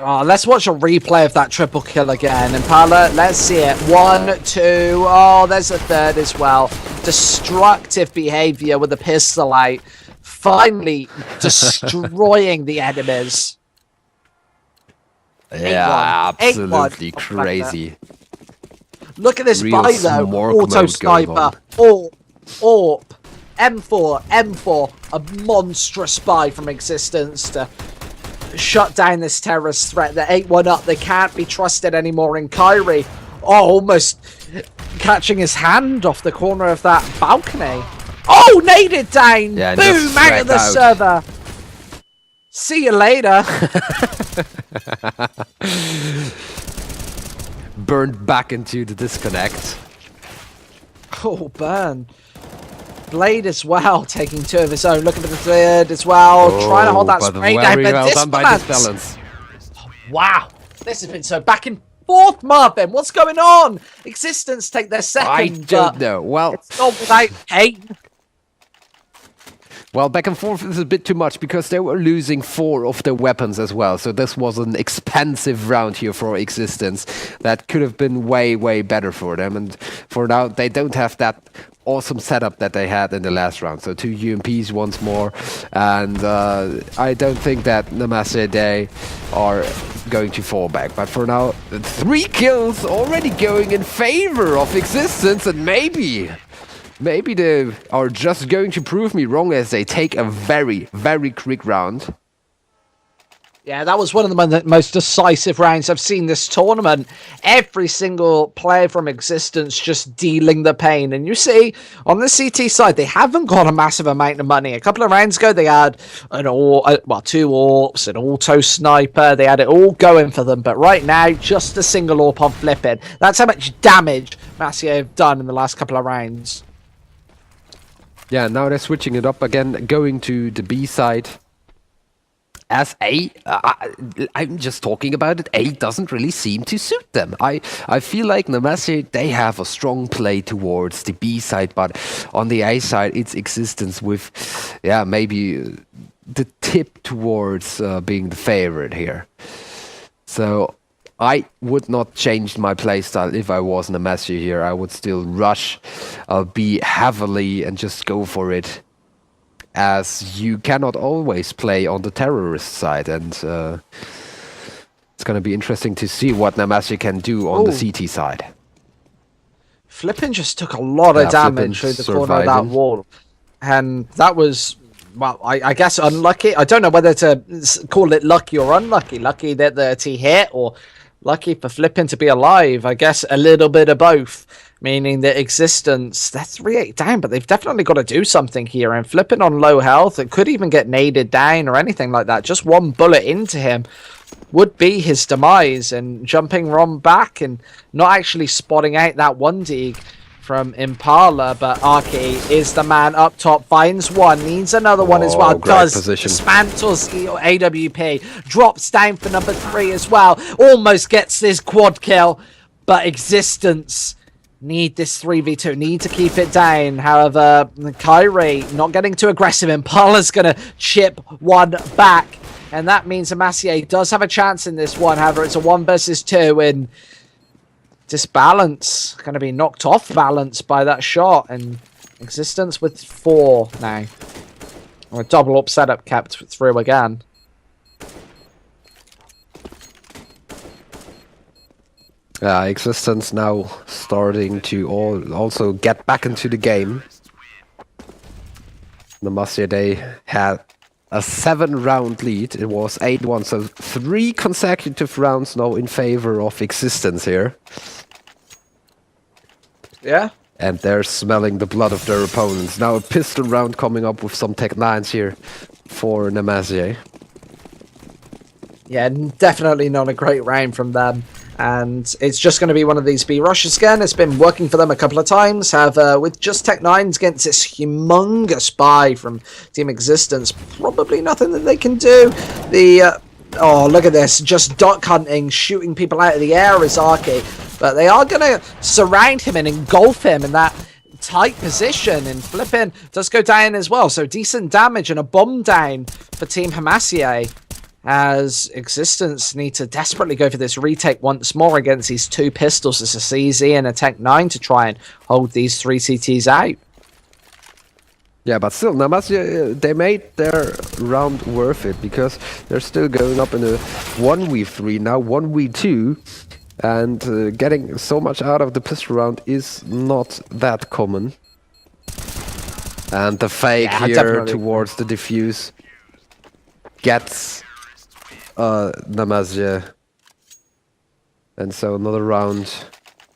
[SPEAKER 2] Oh, let's watch a replay of that triple kill again. Impala, let's see it. 1, 2. Oh, there's a third as well. Destructive behavior with the pistol out. Finally destroying the enemies.
[SPEAKER 1] Yeah, absolutely crazy.
[SPEAKER 2] Look at this
[SPEAKER 1] Real
[SPEAKER 2] buy though. Auto sniper. AWP. M4. A monstrous buy from X6tence to shut down this terrorist threat. They're 8-1 up. They can't be trusted anymore. And Kyrie, almost catching his hand off the corner of that balcony. Oh, naded down.
[SPEAKER 1] Yeah,
[SPEAKER 2] boom, out of the server. See you later.
[SPEAKER 1] Burned back into the disconnect.
[SPEAKER 2] Oh, burn. Blade as well, taking 2 of his own. Looking for the third as well. Trying to hold that spray down.
[SPEAKER 1] Very
[SPEAKER 2] but
[SPEAKER 1] well
[SPEAKER 2] this
[SPEAKER 1] done by Disbalance.
[SPEAKER 2] Wow. This has been so back and forth, Marvin. What's going on? X6tence take their second.
[SPEAKER 1] I don't know. Well,
[SPEAKER 2] it's not without pain.
[SPEAKER 1] Well, back and forth is a bit too much because they were losing 4 of their weapons as well. So this was an expensive round here for X6tence that could have been way, way better for them. And for now, they don't have that awesome setup that they had in the last round. So 2 UMPs once more. And I don't think that MaSSe they are going to fall back. But for now, 3 kills already going in favor of X6tence, and maybe they are just going to prove me wrong as they take a very, very quick round.
[SPEAKER 2] Yeah, that was one of the most decisive rounds I've seen this tournament. Every single player from X6tence just dealing the pain. And you see, on the CT side, they haven't got a massive amount of money. A couple of rounds ago, they had 2 AWPs, an auto sniper. They had it all going for them. But right now, just a single AWP on flipping. That's how much damage MaSSe have done in the last couple of rounds.
[SPEAKER 1] Yeah, now they're switching it up again, going to the B side. As I'm just talking about it, A doesn't really seem to suit them. I feel like MaSSe, they have a strong play towards the B side, but on the A side, it's X6tence with, yeah, maybe the tip towards being the favorite here. So I would not change my playstyle if I was MaSSe here. I would still rush B heavily and just go for it, as you cannot always play on the terrorist side. And it's going to be interesting to see what MaSSe can do on the CT side.
[SPEAKER 2] Flippin just took a lot of damage through the corner of that wall. And that was, well, I guess unlucky. I don't know whether to call it lucky or unlucky. Lucky that the T hit, or lucky for Flippin to be alive. I guess a little bit of both. Meaning that X6tence, they're 3-8 down, but they've definitely got to do something here. And Flippin on low health, it could even get naded down or anything like that. Just one bullet into him would be his demise. And jumping Ron back and not actually spotting out that 1-dig from Impala, but Arky is the man up top, finds one, needs another one as well, does, dismantles AWP, drops down for number 3 as well, almost gets this quad kill, but X6tence need this 3v2, need to keep it down. However, Kyrie not getting too aggressive. Impala's going to chip one back, and that means MaSSe does have a chance in this one. However, it's a 1 versus 2, and Disbalance going to be knocked off balance by that shot, and X6tence with 4 now. A double up setup kept through again.
[SPEAKER 1] X6tence now starting to also get back into the game. MaSSe, they had a 7-round lead. It was 8-1, so 3 consecutive rounds now in favor of X6tence here.
[SPEAKER 2] Yeah.
[SPEAKER 1] And they're smelling the blood of their opponents. Now a pistol round coming up with some Tech 9s here for MaSSe.
[SPEAKER 2] Yeah, definitely not a great round from them. And it's just going to be one of these B rushes again. It's been working for them a couple of times. However, with just Tech 9s against this humongous buy from Team Existence, probably nothing that they can do. Oh, look at this. Just duck hunting, shooting people out of the air is Arky. But they are going to surround him and engulf him in that tight position, and flipping does go down as well. So decent damage and a bomb down for Team MaSSe, as Existence need to desperately go for this retake once more against these two pistols. It's a CZ and a Tech 9 to try and hold these three CTs out.
[SPEAKER 1] Yeah, but still, MaSSe, they made their round worth it, because they're still going up in a 1v3, now 1v2, and getting so much out of the pistol round is not that common. And the fake here towards the defuse gets MaSSe, and so another round.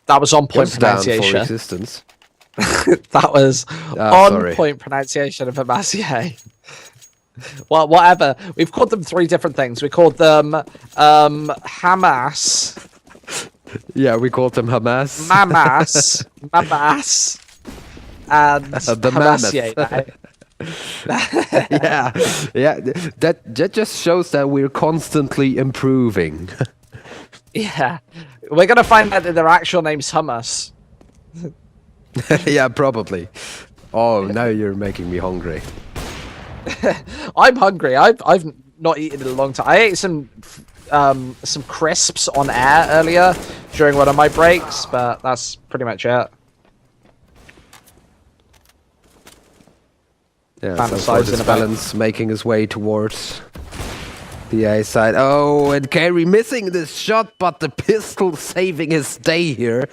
[SPEAKER 2] That was on point pronunciation.
[SPEAKER 1] For Existence.
[SPEAKER 2] That was on point pronunciation of MaSSe. Well, whatever. We've called them three different things. We called them Hamas.
[SPEAKER 1] Yeah, we called them Hamas.
[SPEAKER 2] Mamas, and
[SPEAKER 1] the
[SPEAKER 2] MaSSe.
[SPEAKER 1] yeah. That just shows that we're constantly improving.
[SPEAKER 2] Yeah, we're gonna find out that their actual name's Hummus.
[SPEAKER 1] Yeah, probably. Oh, now you're making me hungry.
[SPEAKER 2] I'm hungry. I've not eaten in a long time. I ate some crisps on air earlier during one of my breaks, but that's pretty much it.
[SPEAKER 1] Yeah, so this balance making his way towards the A side. Oh, and Carey missing this shot, but the pistol saving his day here.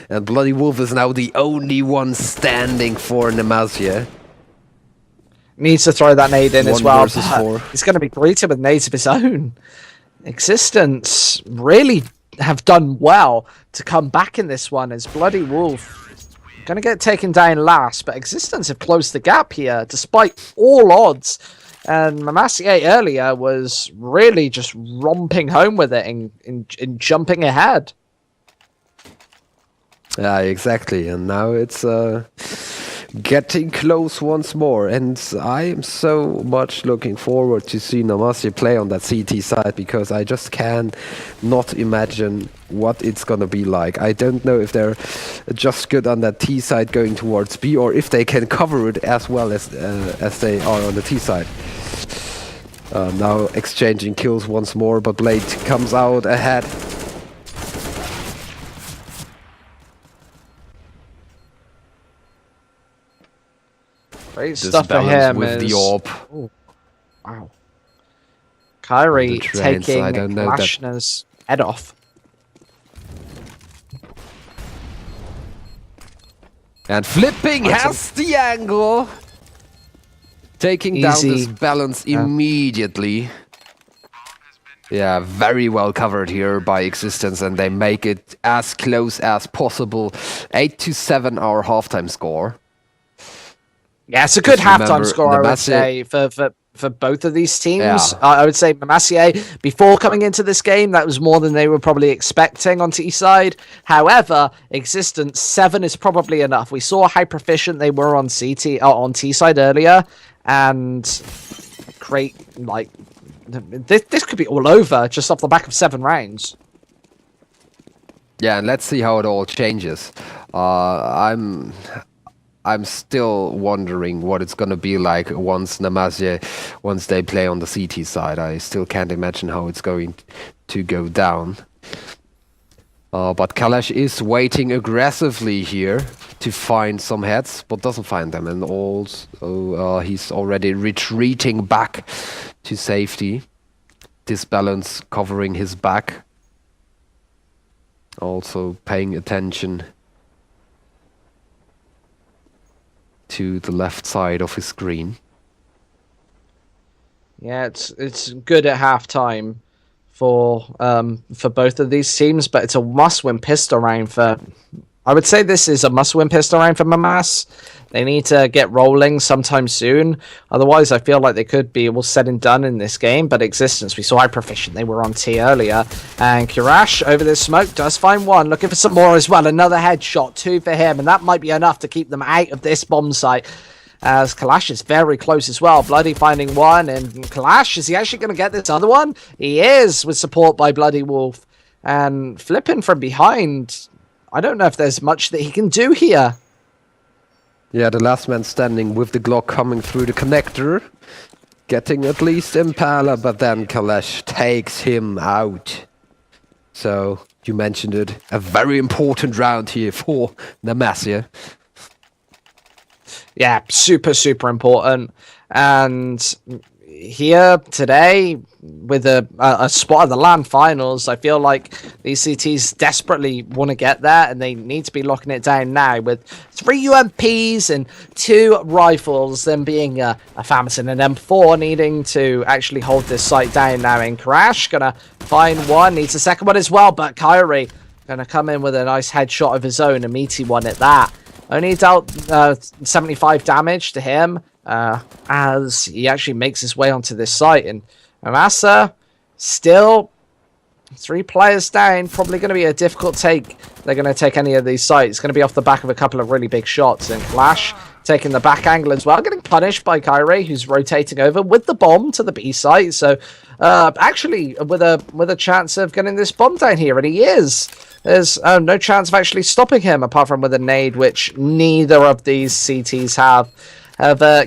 [SPEAKER 1] And Bloody Wolf is now the only one standing for MaSSe.
[SPEAKER 2] Needs to throw that nade in as well.
[SPEAKER 1] He's
[SPEAKER 2] going to be greeted with nades of his own. Existence really have done well to come back in this one, as Bloody Wolf going to get taken down last, but Existence have closed the gap here despite all odds. And MaSSe earlier was really just romping home with it and jumping ahead.
[SPEAKER 1] Yeah, exactly. And now it's getting close once more. And I am so much looking forward to see MaSSe play on that CT side, because I just can not imagine what it's going to be like. I don't know if they're just good on that T side going towards B, or if they can cover it as well as they are on the T side. Now exchanging kills once more, but Blade comes out ahead.
[SPEAKER 2] Great stuff for him
[SPEAKER 1] with the orb.
[SPEAKER 2] Ooh, wow. Kyrie taking Lashner's head off.
[SPEAKER 1] And flipping has the angle. Taking down this balance immediately. Yeah, very well covered here by Existence, and they make it as close as possible. 8-7 our halftime score.
[SPEAKER 2] Yeah, it's a good halftime score, I would say, for both of these teams. Yeah. I would say MaSSe, before coming into this game, that was more than they were probably expecting on T side. However, Existence 7 is probably enough. We saw how proficient they were on on T side earlier, and great, like, this could be all over just off the back of 7 rounds.
[SPEAKER 1] Yeah, and let's see how it all changes. I'm still wondering what it's going to be like once they play on the CT side. I still can't imagine how it's going to go down. But Kalash is waiting aggressively here to find some heads, but doesn't find them. And also he's already retreating back to safety. Disbalance covering his back. Also paying attention to the left side of his screen.
[SPEAKER 2] Yeah, it's good at halftime for both of these teams, but it's a must-win pistol round for I would say this is a must-win pistol round for MaSSe. They need to get rolling sometime soon. Otherwise, I feel like they could be all said and done in this game. But X6tence, we saw how proficient they were on T earlier. And Kurash over this smoke does find one. Looking for some more as well. Another headshot, 2 for him. And that might be enough to keep them out of this bomb site. As Kalash is very close as well. Bloody finding one. And Kalash, is he actually going to get this other one? He is, with support by Bloody Wolf. And flipping from behind, I don't know if there's much that he can do here.
[SPEAKER 1] Yeah, the last man standing with the Glock coming through the connector, getting at least Impala, but then Kalash takes him out. So, you mentioned it, a very important round here for the MaSSe.
[SPEAKER 2] Yeah, super, super important. And here today, with a spot at the LAN finals, I feel like these CTs desperately want to get there, and they need to be locking it down now with 3 UMPs and 2 rifles, them being a FAMAS and an M4, needing to actually hold this site down now. In Crash, gonna find one, needs a second one as well, but Kyrie gonna come in with a nice headshot of his own, a meaty one at that. Only dealt 75 damage to him, as he actually makes his way onto this site. And MaSSe still 3 players down, probably going to be a difficult take. They're going to take any of these sites. It's going to be off the back of a couple of really big shots. And Flash taking the back angle as well, getting punished by Kyrie, who's rotating over with the bomb to the B site. So actually with a chance of getting this bomb down here, and he is. There's no chance of actually stopping him, apart from with a nade, which neither of these CTs have.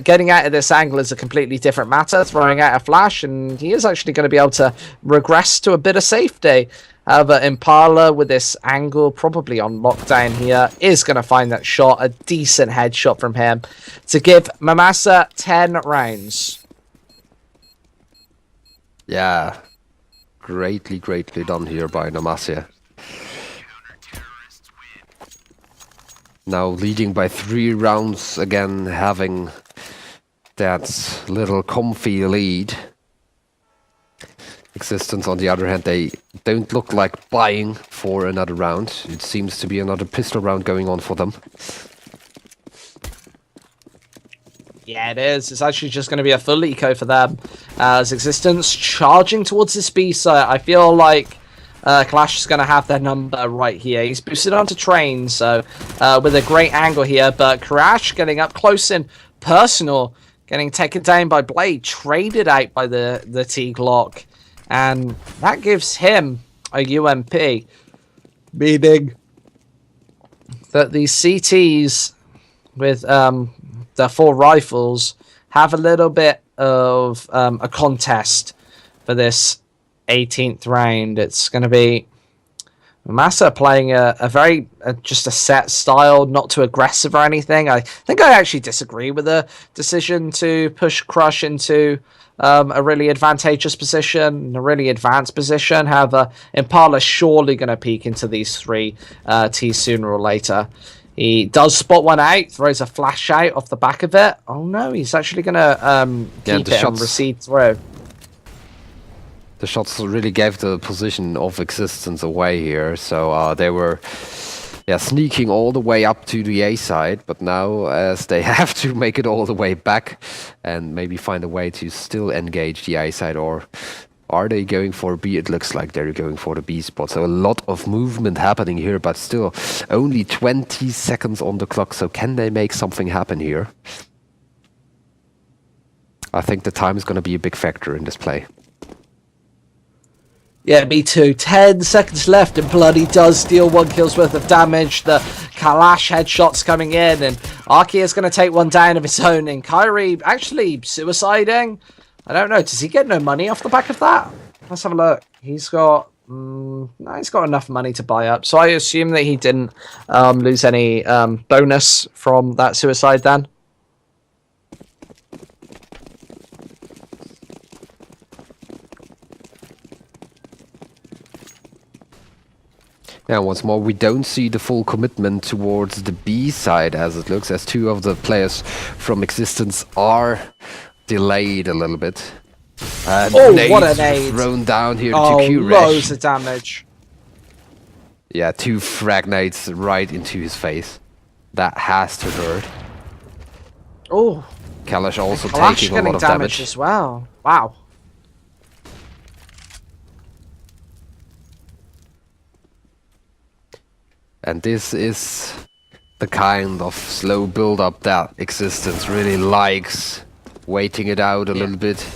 [SPEAKER 2] Getting out of this angle is a completely different matter. Throwing out a flash, and he is actually going to be able to regress to a bit of safety. However, Impala with this angle, probably on lockdown here, is going to find that shot. A decent headshot from him to give MaSSe 10 rounds.
[SPEAKER 1] Yeah, greatly done here by MaSSe. Now leading by 3 rounds again, having that little comfy lead. X6tence, on the other hand, they don't look like buying for another round. It seems to be another pistol round going on for them.
[SPEAKER 2] Yeah, it is. It's actually just going to be a full eco for them. As X6tence charging towards this B site, I feel like Clash is going to have their number right here. He's boosted onto train, so with a great angle here. But Crash getting up close and personal, getting taken down by Blade, traded out by the T-Glock. And that gives him a UMP, meaning that these CTs with the 4 rifles have a little bit of a contest for this 18th round. It's going to be MaSSe playing a very just a set style, not too aggressive or anything. I think I actually disagree with the decision to push Crush into a really advantageous position, a really advanced position. However, Impala's surely going to peek into these 3 T's sooner or later. He does spot one out, throws a flash out off the back of it. Oh no, he's actually going to keep it and recede through.
[SPEAKER 1] The shots really gave the position of X6tence away here, so they were sneaking all the way up to the A side, but now as they have to make it all the way back and maybe find a way to still engage the A side, or are they going for B? It looks like they're going for the B spot, so a lot of movement happening here, but still only 20 seconds on the clock, so can they make something happen here? I think the time is going to be a big factor in this play.
[SPEAKER 2] Yeah, me too. 10 seconds left, and Bloody does deal 1 kill's worth of damage. The Kalash headshots coming in, and Arky is going to take one down of his own. And Kyrie actually suiciding. I don't know. Does he get no money off the back of that? Let's have a look. He's got no, he's got enough money to buy up. So I assume that he didn't lose any bonus from that suicide then.
[SPEAKER 1] Now, once more, we don't see the full commitment towards the B side, as it looks, as 2 of the players from X6tence are delayed a little bit. And
[SPEAKER 2] what a nade!
[SPEAKER 1] Thrown down here to
[SPEAKER 2] Kurash.
[SPEAKER 1] Q-Resh.
[SPEAKER 2] Loads of damage.
[SPEAKER 1] Yeah, 2 fragnates right into his face. That has to hurt.
[SPEAKER 2] Oh,
[SPEAKER 1] Kalash also
[SPEAKER 2] Kalash
[SPEAKER 1] taking a
[SPEAKER 2] getting
[SPEAKER 1] lot of damage.
[SPEAKER 2] as well. Wow.
[SPEAKER 1] And this is the kind of slow build-up that X6tence really likes. Waiting it out a little bit.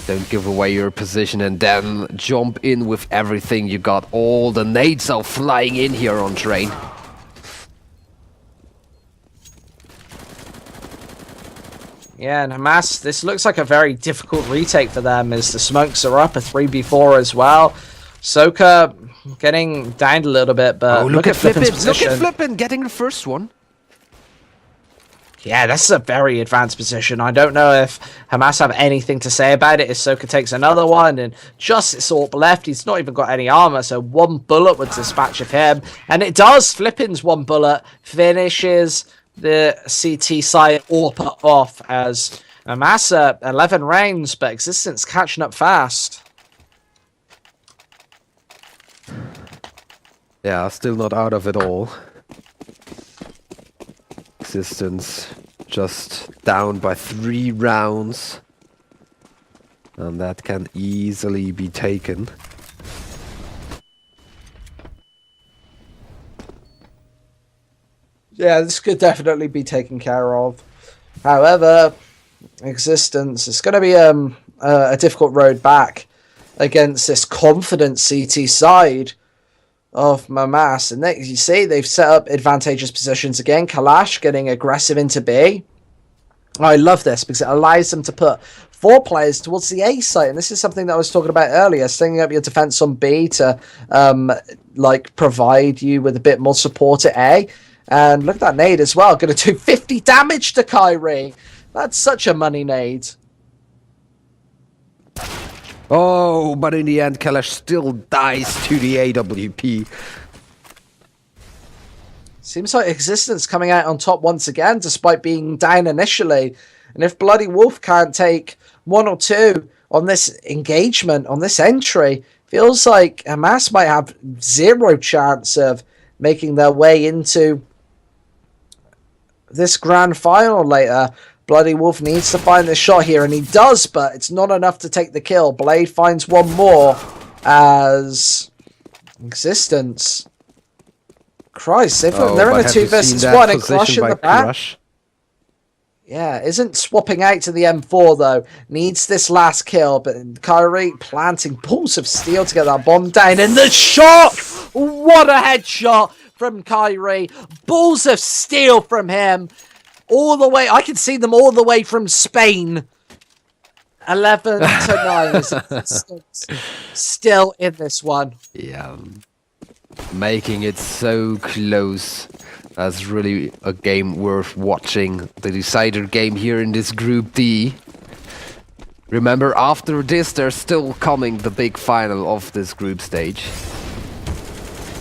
[SPEAKER 1] Don't give away your position and then jump in with everything you got. All the nades are flying in here on train.
[SPEAKER 2] Yeah, and MaSSe, this looks like a very difficult retake for them as the smokes are up, a 3v4 as well. Soka getting downed a little bit, but look at Flippin's position.
[SPEAKER 1] Look at Flippin getting the first one.
[SPEAKER 2] Yeah, this is a very advanced position. I don't know if MaSSe have anything to say about it. If Soka takes another one and just its AWP left, he's not even got any armor, so 1 bullet would dispatch of him. And it does. Flippin's 1 bullet finishes the CT side AWP off as MaSSe 11 rounds, but X6tence catching up fast.
[SPEAKER 1] Yeah, still not out of it all. X6tence just down by 3 rounds. And that can easily be taken.
[SPEAKER 2] Yeah, this could definitely be taken care of. However, X6tence, it's going to be a difficult road back against this confident CT side of MaSSe. And you see, they've set up advantageous positions again. Kalash getting aggressive into B. I love this because it allows them to put 4 players towards the A site. And this is something that I was talking about earlier, setting up your defense on B to like provide you with a bit more support at A. And look at that nade as well. Going to do 50 damage to Kyrie. That's such a money nade.
[SPEAKER 1] Oh, but in the end, Kalash still dies to the AWP.
[SPEAKER 2] Seems like X6tence coming out on top once again, despite being down initially. And if Bloody Wolf can't take 1 or 2 on this engagement, on this entry, feels like MaSSe might have 0 chance of making their way into this grand final later. Bloody Wolf needs to find the shot here, and he does, but it's not enough to take the kill. Blade finds 1 more as X6tence. Christ, they're in a 2 versus 1 and Crush in the back. Yeah, isn't swapping out to the M4 though. Needs this last kill, but Kyrie planting balls of steel to get that bomb down. And the shot! What a headshot from Kyrie. Balls of steel from him. All the way, I can see them all the way from Spain. 11 to 9 is still in this one.
[SPEAKER 1] Yeah, making it so close. That's really a game worth watching. The decider game here in this Group D. Remember, after this, there's still coming the big final of this group stage.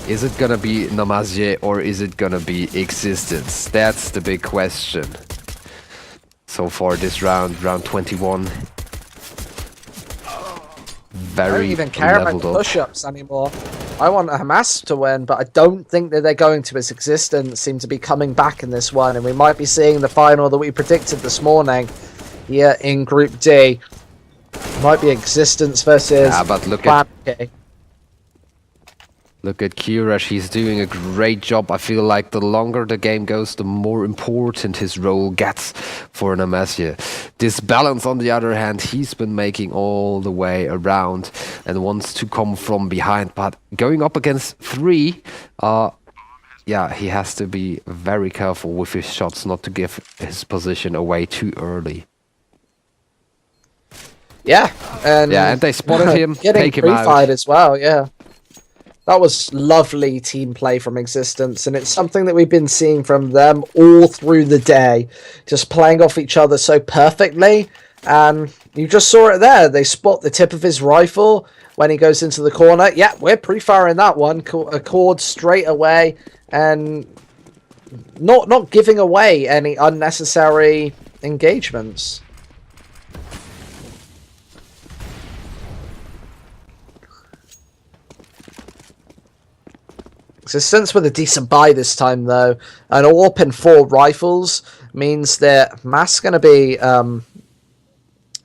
[SPEAKER 1] Is it gonna be MaSSe or is it gonna be X6tence? That's the big question. So far this round 21. Very
[SPEAKER 2] I don't even care about the push-ups anymore. I want MaSSe to win, but I don't think that they're going to. As X6tence seem to be coming back in this one, and we might be seeing the final that we predicted this morning here in Group D. Might be X6tence versus
[SPEAKER 1] but look at Kirash, he's doing a great job. I feel like the longer the game goes, the more important his role gets for MaSSe. This balance, on the other hand, he's been making all the way around and wants to come from behind. But going up against 3, yeah, he has to be very careful with his shots, not to give his position away too early.
[SPEAKER 2] Yeah, and
[SPEAKER 1] they spotted him,
[SPEAKER 2] getting
[SPEAKER 1] take him out
[SPEAKER 2] as well. Yeah. That was lovely team play from X6tence, and it's something that we've been seeing from them all through the day, just playing off each other so perfectly. And you just saw it there. They spot the tip of his rifle when he goes into the corner. Yeah, we're pre-firing that one. Accord straight away, and not giving away any unnecessary engagements. Existence with a decent buy this time, though. An AWP and 4 rifles means that MaSSe going to be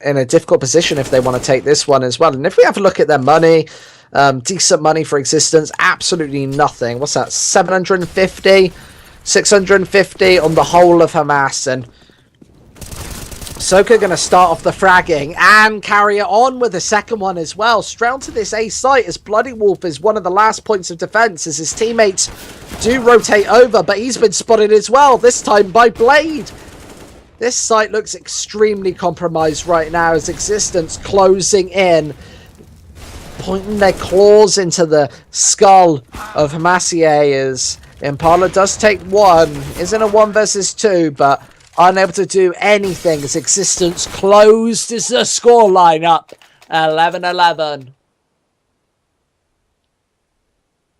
[SPEAKER 2] in a difficult position if they want to take this one as well. And if we have a look at their money, decent money for Existence, absolutely nothing. What's that? 750, 650 on the whole of Hamas, and Soka going to start off the fragging and carry it on with the second one as well. Straight onto this A site as Bloody Wolf is one of the last points of defense as his teammates do rotate over, but he's been spotted as well, this time by Blade. This site looks extremely compromised right now as Existence closing in, pointing their claws into the skull of MaSSe as Impala does take one. Isn't a 1 versus 2, but unable to do anything as Existence closed as the score lineup. 11-11.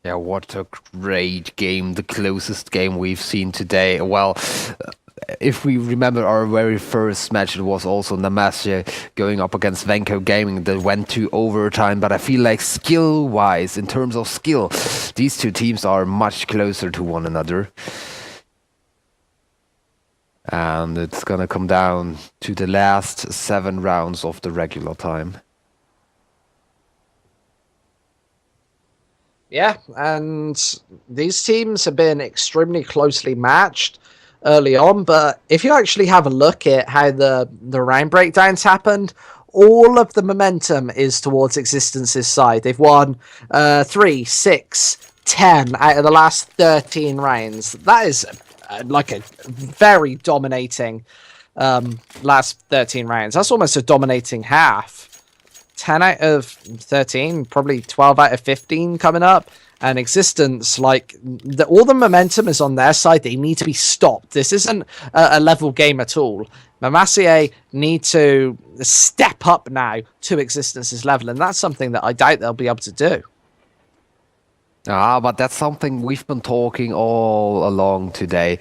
[SPEAKER 1] Yeah, what a great game. The closest game we've seen today. Well, if we remember our very first match, it was also MaSSe going up against Venko Gaming that went to overtime. But I feel like skill-wise, in terms of skill, these two teams are much closer to one another. And it's gonna come down to the last 7 rounds of the regular time.
[SPEAKER 2] Yeah, and these teams have been extremely closely matched early on, but if you actually have a look at how the round breakdowns happened, all of the momentum is towards Existence's side. They've won 3, 6, 10 out of the last 13 rounds. That is like a very dominating last 13 rounds. That's almost a dominating half. 10 out of 13, probably 12 out of 15 coming up. And Existence, like, all the momentum is on their side. They need to be stopped. This isn't a level game at all. MaSSe need to step up now to Existence's level, and that's something that I doubt they'll be able to do.
[SPEAKER 1] But that's something we've been talking all along today.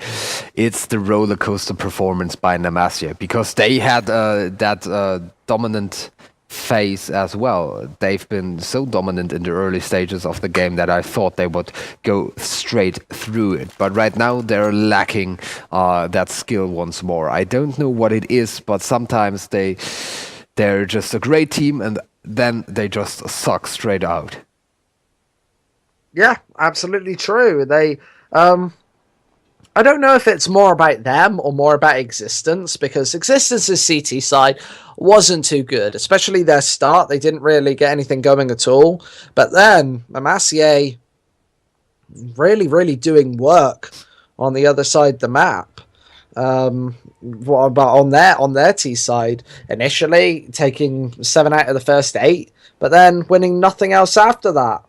[SPEAKER 1] It's the roller coaster performance by MaSSe, because they had that dominant phase as well. They've been so dominant in the early stages of the game that I thought they would go straight through it. But right now they're lacking that skill once more. I don't know what it is, but sometimes they're just a great team and then they just suck straight out.
[SPEAKER 2] Yeah, absolutely true. They, I don't know if it's more about them or more about Existence, because Existence's CT side wasn't too good, especially their start. They didn't really get anything going at all. But then MaSSe really doing work on the other side of the map. What about on their T side? Initially taking 7 out of the first 8, but then winning nothing else after that.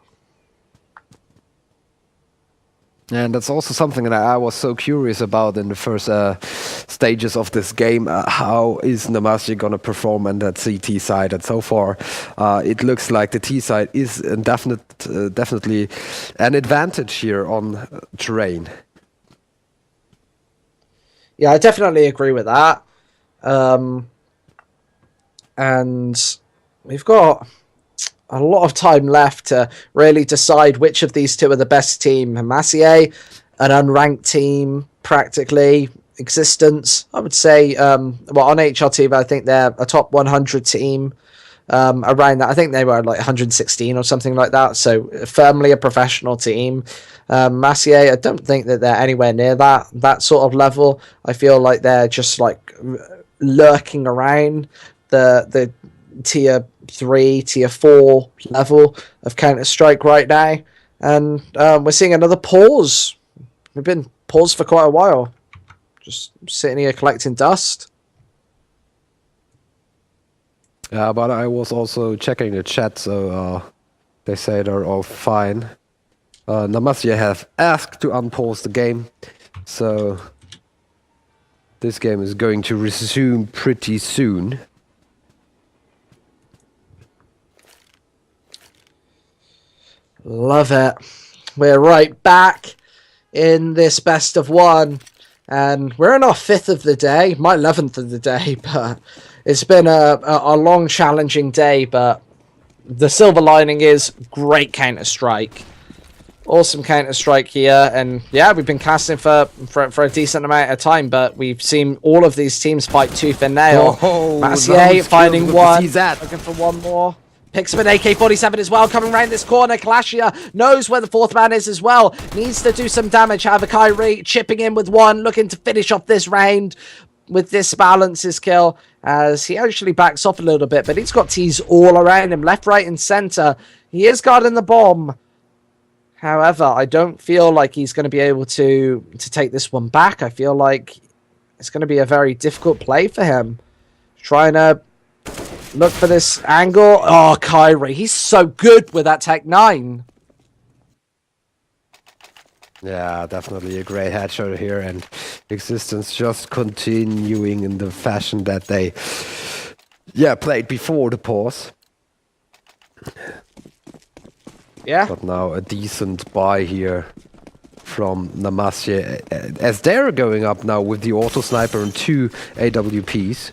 [SPEAKER 1] And that's also something that I was so curious about in the first stages of this game. How is MaSSe going to perform on that CT side? And so far, it looks like the T side is definitely an advantage here on terrain.
[SPEAKER 2] Yeah, I definitely agree with that. And we've got a lot of time left to really decide which of these two are the best team. MaSSe, an unranked team, practically. Existence, I would say, on HRTV, I think they're a top 100 team around that. I think they were like 116 or something like that, so firmly a professional team. MaSSe, I don't think that they're anywhere near that sort of level. I feel like they're just like lurking around the tier 3, tier 4 level of Counter-Strike right now. And we're seeing another pause. We've been paused for quite a while. Just sitting here collecting dust.
[SPEAKER 1] Yeah, but I was also checking the chat, so they say they're all fine. MaSSe have asked to unpause the game, so this game is going to resume pretty soon.
[SPEAKER 2] Love it. We're right back in this best of 1. And we're in our 5th of the day, my 11th of the day, but it's been a long, challenging day. But the silver lining is great Counter-Strike. Awesome Counter-Strike here, and yeah, we've been casting for a decent amount of time, but we've seen all of these teams fight tooth and nail. MaSSe finding one, looking for one more. Picks up an AK-47 as well, coming around this corner. Clashia knows where the fourth man is as well. Needs to do some damage. However, Kyrie chipping in with one, looking to finish off this round with this balances kill, as he actually backs off a little bit, but he's got T's all around him, left, right, and center. He is guarding the bomb. However, I don't feel like he's going to be able to take this one back. I feel like it's going to be a very difficult play for him. Trying to look for this angle. Oh, Kyrie, he's so good with that Tech 9.
[SPEAKER 1] Yeah, definitely a great headshot here, and X6tence just continuing in the fashion that they, played before the pause.
[SPEAKER 2] Yeah.
[SPEAKER 1] But now a decent buy here from MaSSe, as they're going up now with the auto sniper and 2 AWPs.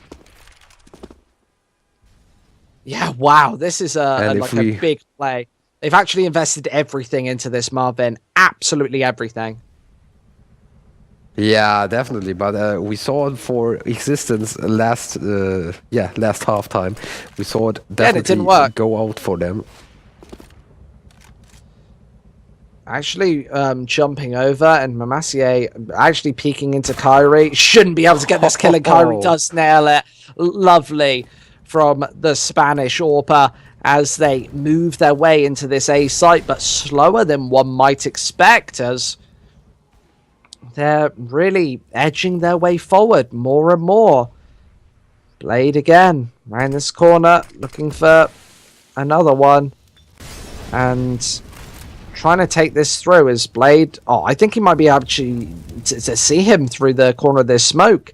[SPEAKER 2] Yeah, wow, this is a big play. They've actually invested everything into this, Marvin. Absolutely everything.
[SPEAKER 1] Yeah, definitely. But we saw it for X6tence last halftime. We saw it definitely
[SPEAKER 2] it didn't work.
[SPEAKER 1] Go out for them.
[SPEAKER 2] Actually jumping over, and MaSSe actually peeking into Kyrie. Shouldn't be able to get this kill, and Kyrie does nail it. Lovely from the Spanish AWPer as they move their way into this A site, but slower than one might expect, as they're really edging their way forward more and more. Blade again, around this corner, looking for another one. And trying to take this through is Blade. Oh, I think he might be able to see him through the corner of this smoke.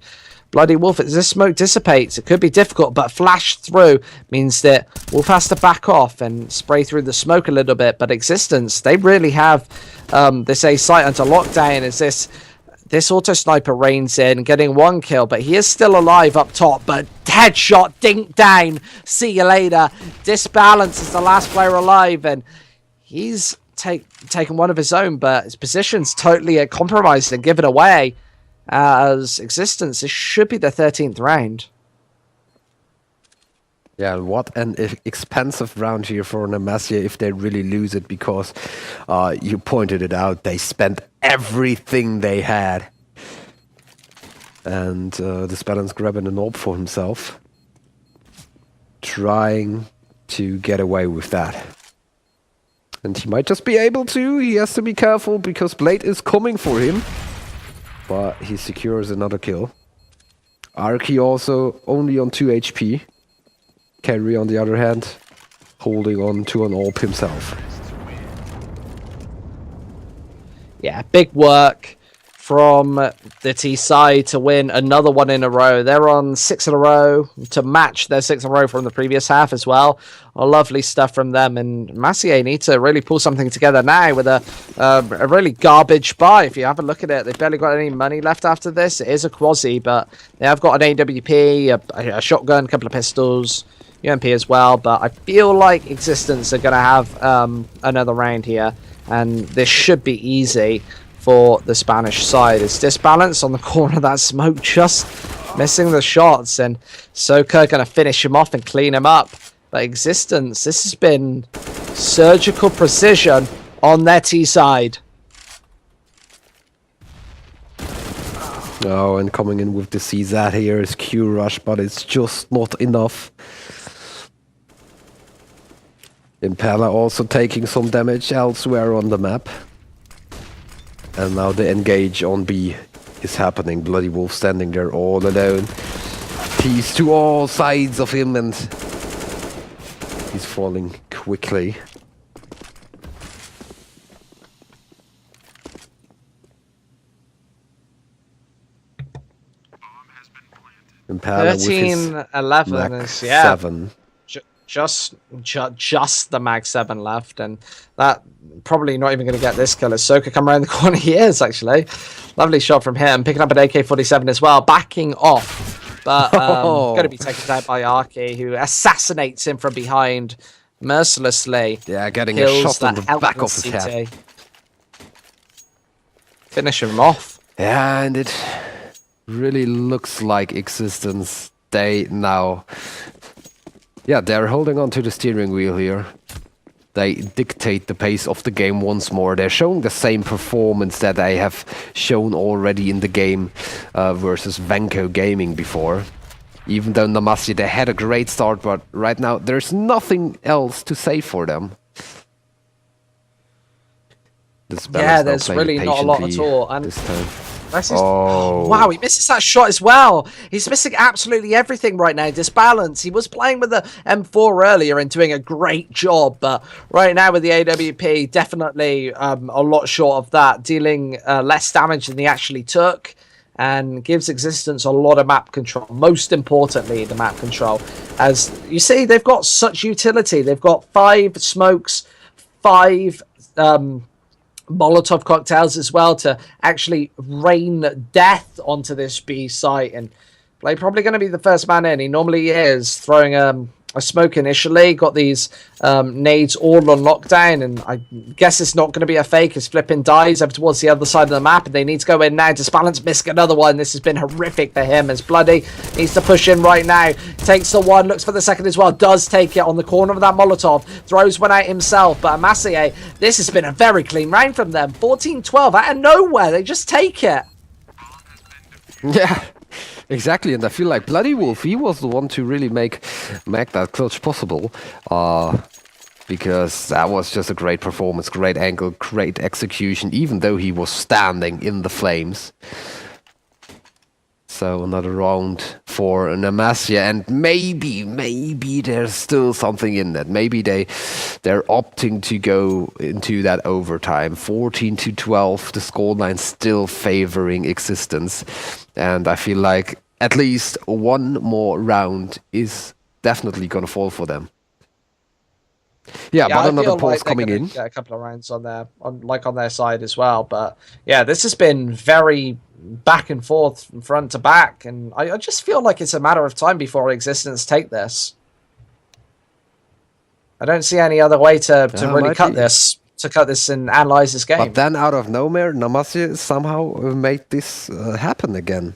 [SPEAKER 2] Bloody Wolf, as this smoke dissipates, it could be difficult, but flash through means that Wolf has to back off and spray through the smoke a little bit. But X6tence, they really have this A site under lockdown as this auto sniper reigns in, getting one kill, but he is still alive up top. But headshot, dink down, see you later. Disbalance is the last player alive, and he's taken one of his own, but his position's totally compromised and given away. As X6tence, this should be the 13th round.
[SPEAKER 1] Yeah, what an expensive round here for MaSSe if they really lose it, because you pointed it out, they spent everything they had. And this balance grabbing an AWP for himself, trying to get away with that. And he might just be able to. He has to be careful because Blade is coming for him. But he secures another kill. Arky also only on 2 HP. Kerry, on the other hand, holding on to an AWP himself.
[SPEAKER 2] Yeah, big work from the T side to win another one in a row. They're on 6 in a row to match their 6 in a row from the previous half as well. Lovely stuff from them, and MaSSe need to really pull something together now with a really garbage buy. If you have a look at it, they've barely got any money left after this. It is a quasi, but they have got an AWP, a shotgun, a couple of pistols, UMP as well. But I feel like X6tence are going to have another round here, and this should be easy for the Spanish side. It's Disbalance on the corner of that smoke, just missing the shots, and Soka going to finish him off and clean him up. But X6tence, this has been surgical precision on their T side.
[SPEAKER 1] Oh, and coming in with the CZ here is Q Rush, but it's just not enough. Impala also taking some damage elsewhere on the map. And now the engage on B is happening. Bloody Wolf standing there all alone. He's to all sides of him, and he's falling quickly. Impala
[SPEAKER 2] 13-11 is
[SPEAKER 1] 7.
[SPEAKER 2] Just the Mag 7 left, and that probably not even going to get this kill as Soka come around the corner. He is, actually. Lovely shot from him, picking up an AK-47 as well, backing off, but going to be taken down by Arky, who assassinates him from behind mercilessly.
[SPEAKER 1] Yeah, getting a shot on the back of his head.
[SPEAKER 2] finish him off.
[SPEAKER 1] Yeah, and it really looks like X6tence. They now, yeah, they're holding on to the steering wheel here. They dictate the pace of the game once more. They're showing the same performance that they have shown already in the game versus Venko Gaming before. Even though MaSSe, they had a great start, but right now there's nothing else to say for them.
[SPEAKER 2] Yeah, there's really not a lot at all. And
[SPEAKER 1] this time.
[SPEAKER 2] Oh, wow, he misses that shot as well. He's missing absolutely everything right now. Disbalance. He was playing with the M4 earlier and doing a great job, but right now with the AWP, definitely a lot short of that, dealing less damage than he actually took, and gives X6tence a lot of map control. Most importantly, the map control. As you see, they've got such utility. They've got 5 smokes, 5 Molotov cocktails as well to actually rain death onto this B site, and Blade probably going to be the first man in. He normally is, throwing a smoke initially, got these nades all on lockdown, and I guess it's not going to be a fake as Flippin dies over towards the other side of the map, and they need to go in now. Disbalance missed another one. This has been horrific for him, as Bloody needs to push in right now. Takes the one, looks for the second as well, does take it on the corner of that Molotov, throws one out himself, but MaSSe, this has been a very clean round from them. 14-12 out of nowhere, they just take it.
[SPEAKER 1] Yeah. Exactly, and I feel like Bloody Wolf, he was the one to really make that clutch possible, because that was just a great performance, great angle, great execution, even though he was standing in the flames. So another round for MaSSe, and maybe there's still something in that. Maybe they're opting to go into that overtime. 14-12, the scoreline still favoring X6tence, and I feel like at least one more round is definitely gonna fall for them. Yeah, but another pause coming in.
[SPEAKER 2] Get a couple of rounds on their side as well, but yeah, this has been very back and forth from front to back, and I just feel like it's a matter of time before X6tence take this. I don't see any other way to really cut this and analyze this game.
[SPEAKER 1] But then out of nowhere, MaSSe somehow made this happen again.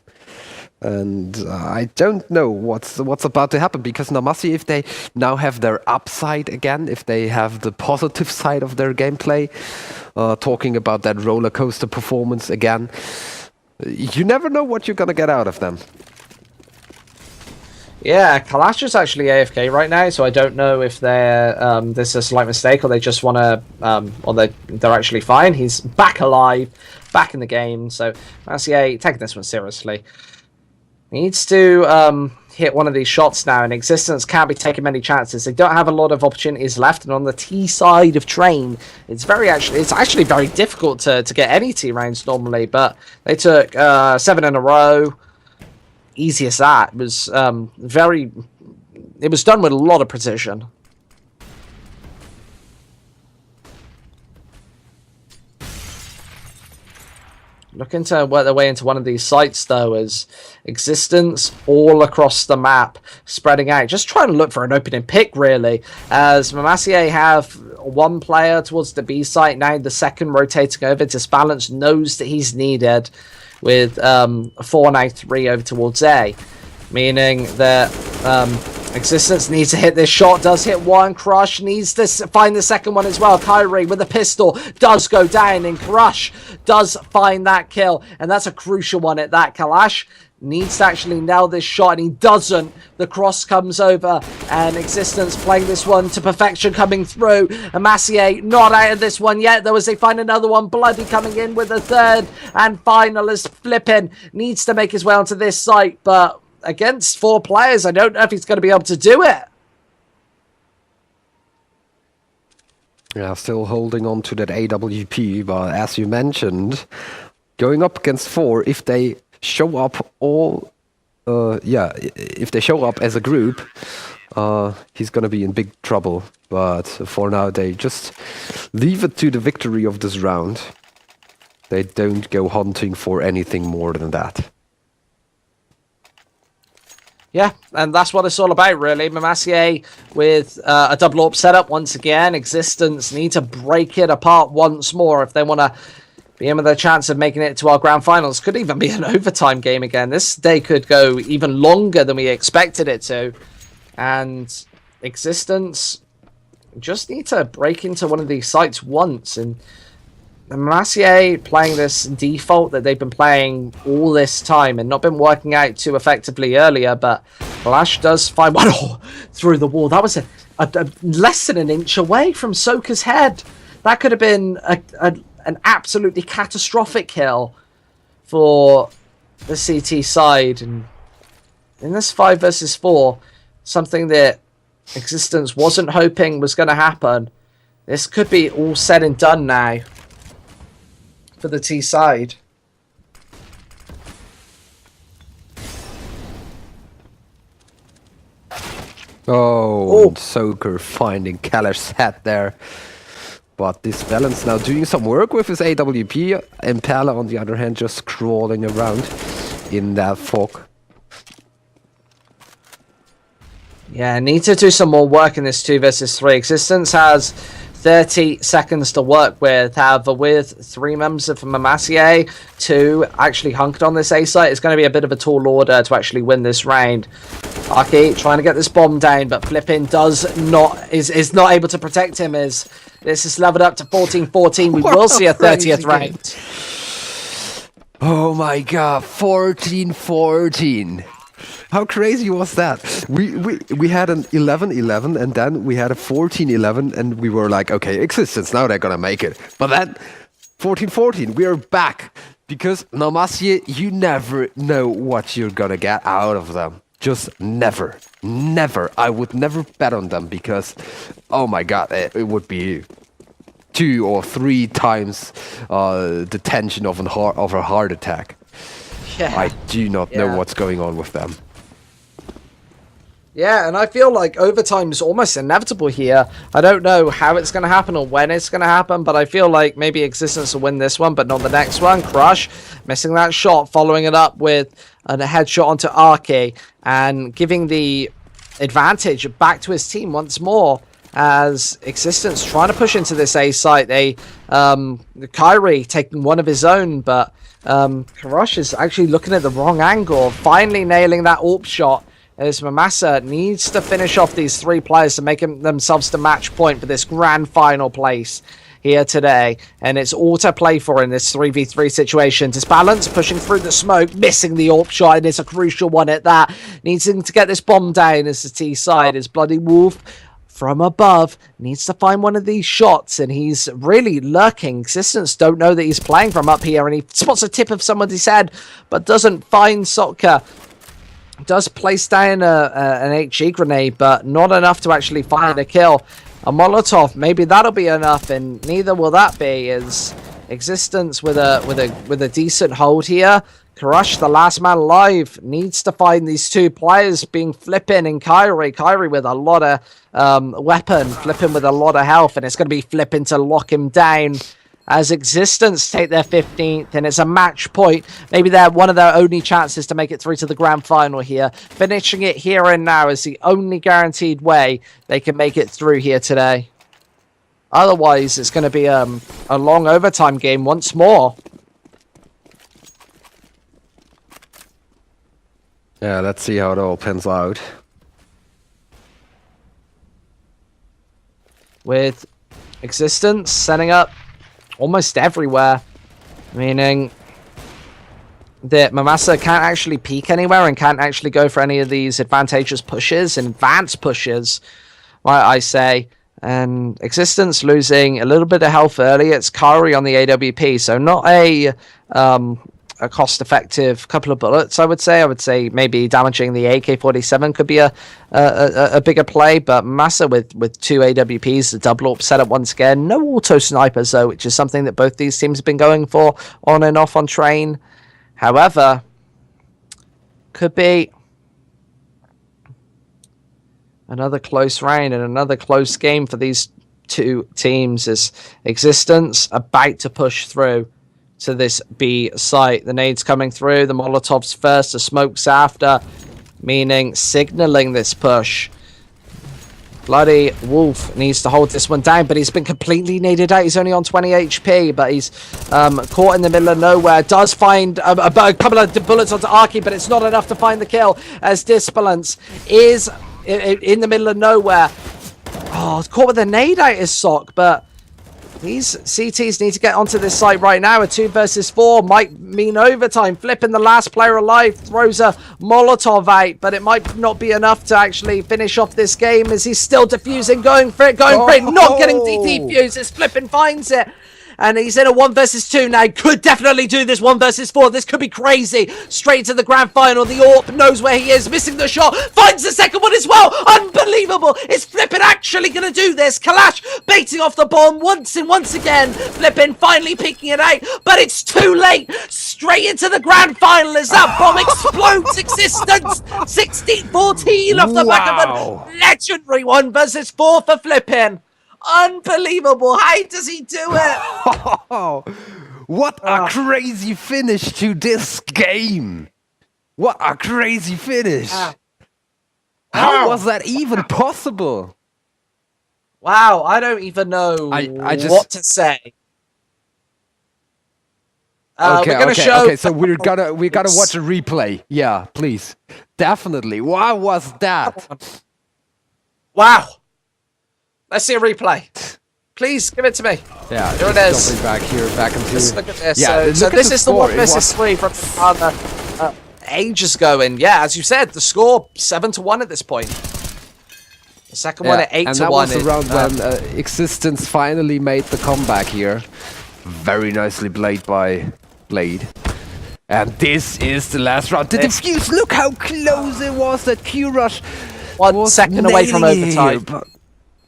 [SPEAKER 1] And I don't know what's about to happen, because MaSSe, if they now have their upside again, if they have the positive side of their gameplay, talking about that roller coaster performance again, you never know what you're gonna get out of them.
[SPEAKER 2] Yeah, Kalash is actually AFK right now, so I don't know if they're this is a slight mistake, or they just want to, or they're actually fine. He's back alive, back in the game. So MaSSe taking this one seriously. Needs to hit one of these shots now, and X6tence can't be taking many chances. They don't have a lot of opportunities left, and on the T side of Train, it's actually very difficult to get any T rounds normally, but they took 7 in a row. Easy as that. It was it was done with a lot of precision. Looking to work their way into one of these sites, though, as X6tence all across the map, spreading out. Just trying to look for an opening pick, really, as MaSSe have one player towards the B site, now the second rotating over. Disbalance knows that he's needed, with 4 now 3 over towards A, meaning that X6tence needs to hit this shot, does hit one. Crush needs to find the second one as well. Kyrie with a pistol does go down, and Crush does find that kill, and that's a crucial one at that. Kalash needs to actually nail this shot, and he doesn't. The cross comes over, and X6tence playing this one to perfection, coming through. And MaSSe not out of this one yet, though, as they find another one. Bloody coming in with a third and final, as Flippin needs to make his way onto this site, but against 4 players, I don't know if he's going to be able to do it.
[SPEAKER 1] Yeah, still holding on to that AWP, but as you mentioned, going up against 4, if they show up if they show up as a group, he's going to be in big trouble. But for now, they just leave it to the victory of this round. They don't go hunting for anything more than that.
[SPEAKER 2] Yeah, and that's what it's all about, really. MaSSe with a double AWP setup once again. X6tence need to break it apart once more if they want to being with a chance of making it to our grand finals. Could even be an overtime game again. This day could go even longer than we expected it to. And X6tence just need to break into one of these sites once. And MaSSe playing this default that they've been playing all this time and not been working out too effectively earlier. But Flash does find one through the wall. That was a less than an inch away from Soka's head. That could have been an absolutely catastrophic kill for the CT side. And in this 5 versus 4, something that X6tence wasn't hoping was going to happen. This could be all said and done now for the T side.
[SPEAKER 1] Oh, Soker finding Kaller's head there. But this balance now doing some work with his AWP. Impala, on the other hand, just crawling around in that fog.
[SPEAKER 2] Yeah, need to do some more work in this 2 versus 3. X6tence has 30 seconds to work with. However, with 3 members of MaSSe, 2 actually hunkered on this A site, it's going to be a bit of a tall order to actually win this round. Aki trying to get this bomb down, but Flippin is not able to protect him as this is leveled up to 14-14. We will see a 30th round.
[SPEAKER 1] Oh my god, 14-14. How crazy was that? We had an 11-11 and then we had a 14-11 and we were like, okay, X6tence, now they're gonna make it. But then 14-14, we are back. Because now MaSSe, you never know what you're gonna get out of them. Just never. Never. I would never bet on them because, oh my god, it would be 2 or 3 times the tension of a heart attack.
[SPEAKER 2] Yeah.
[SPEAKER 1] I do not know what's going on with them.
[SPEAKER 2] Yeah, and I feel like overtime is almost inevitable here. I don't know how it's going to happen or when it's going to happen, but I feel like maybe X6tence will win this one, but not the next one. Crush missing that shot, following it up with a headshot onto Arki and giving the advantage back to his team once more as X6tence trying to push into this A site. Kyrie taking one of his own, but Crush is actually looking at the wrong angle, finally nailing that AWP shot. As MaSSe needs to finish off these 3 players to make themselves the match point for this grand final place here today. And it's all to play for in this 3v3 situation. Disbalance, pushing through the smoke, missing the AWP shot, and it's a crucial one at that. Needing to get this bomb down as the T side is Bloody Wolf from above. Needs to find one of these shots, and he's really lurking. X6tence don't know that he's playing from up here, and he spots a tip of somebody's head, but doesn't find Sotka. Does place down an HE grenade, but not enough to actually find a kill. A Molotov, maybe that'll be enough, and neither will that be. As X6tence with a decent hold here. Crush, the last man alive, needs to find these 2 players being Flippin and Kyrie. Kyrie with a lot of weapon, Flippin with a lot of health, and it's going to be Flippin to lock him down. As X6tence take their 15th, and it's a match point. Maybe they're one of their only chances to make it through to the grand final here. Finishing it here and now is the only guaranteed way they can make it through here today. Otherwise, it's going to be a long overtime game once more.
[SPEAKER 1] Yeah, let's see how it all pans out.
[SPEAKER 2] With X6tence setting up almost everywhere, meaning that MaSSe can't actually peek anywhere and can't actually go for any of these advantageous pushes, advanced pushes, might I say. And X6tence losing a little bit of health early. It's Kyrie on the AWP, so not a cost-effective couple of bullets, I would say. I would say maybe damaging the AK-47 could be a bigger play, but MaSSe with 2 AWPs, the double AWP setup once again. No auto-snipers, though, which is something that both these teams have been going for on and off on train. However, could be another close round and another close game for these 2 teams as X6tence about to push through to this B site. The nades coming through, the Molotovs first, the smokes after, meaning signaling this push. Bloody Wolf needs to hold this one down, but he's been completely needed out. He's only on 20 HP, but he's caught in the middle of nowhere. Does find a couple of bullets onto Arky, but it's not enough to find the kill, as Dispelance is in the middle of nowhere. Oh, it's caught with a nade out his sock, but these CTs need to get onto this site right now. A 2 versus 4 might mean overtime. Flipping the last player alive throws a Molotov out, but it might not be enough to actually finish off this game as he's still defusing, going for it, not getting defused as Flippin finds it. And he's in a 1 versus 2 now. Could definitely do this 1 versus 4. This could be crazy. Straight to the grand final. The AWP knows where he is. Missing the shot. Finds the second one as well. Unbelievable. Is Flippin actually going to do this? Kalash baiting off the bomb once again. Flippin finally picking it out. But it's too late. Straight into the grand final as that bomb explodes. X6tence. 16-14 off the back of a legendary 1 versus 4 for Flippin. Unbelievable. How does he do it?
[SPEAKER 1] What a crazy finish to this game. What a crazy finish. How was that even possible?
[SPEAKER 2] Wow, I don't even know what to say.
[SPEAKER 1] Okay, so we're gonna watch a replay. Yeah, please. Definitely. What was that?
[SPEAKER 2] Wow. Let's see a replay. Please give it to me.
[SPEAKER 1] Yeah,
[SPEAKER 2] here it is.
[SPEAKER 1] Back into.
[SPEAKER 2] Let's look at this.
[SPEAKER 1] Yeah,
[SPEAKER 2] so this is the 1 versus 3 from ages ago, and yeah, as you said, the score 7-1 at this point. The second one at 8-1.
[SPEAKER 1] And that was around when X6tence finally made the comeback here. Very nicely played by Blade. And this is the last round. The defuse. Look how close it was. That Q rush.
[SPEAKER 2] 1 second away from overtime.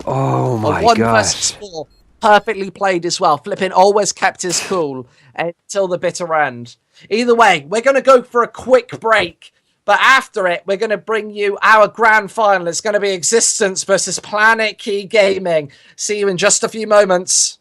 [SPEAKER 1] Oh my
[SPEAKER 2] 1
[SPEAKER 1] gosh.
[SPEAKER 2] versus 4. Perfectly played as well. Flippin always kept his cool until the bitter end. Either way, we're going to go for a quick break. But after it, we're going to bring you our grand final. It's going to be X6tence versus Planet Key Gaming. See you in just a few moments.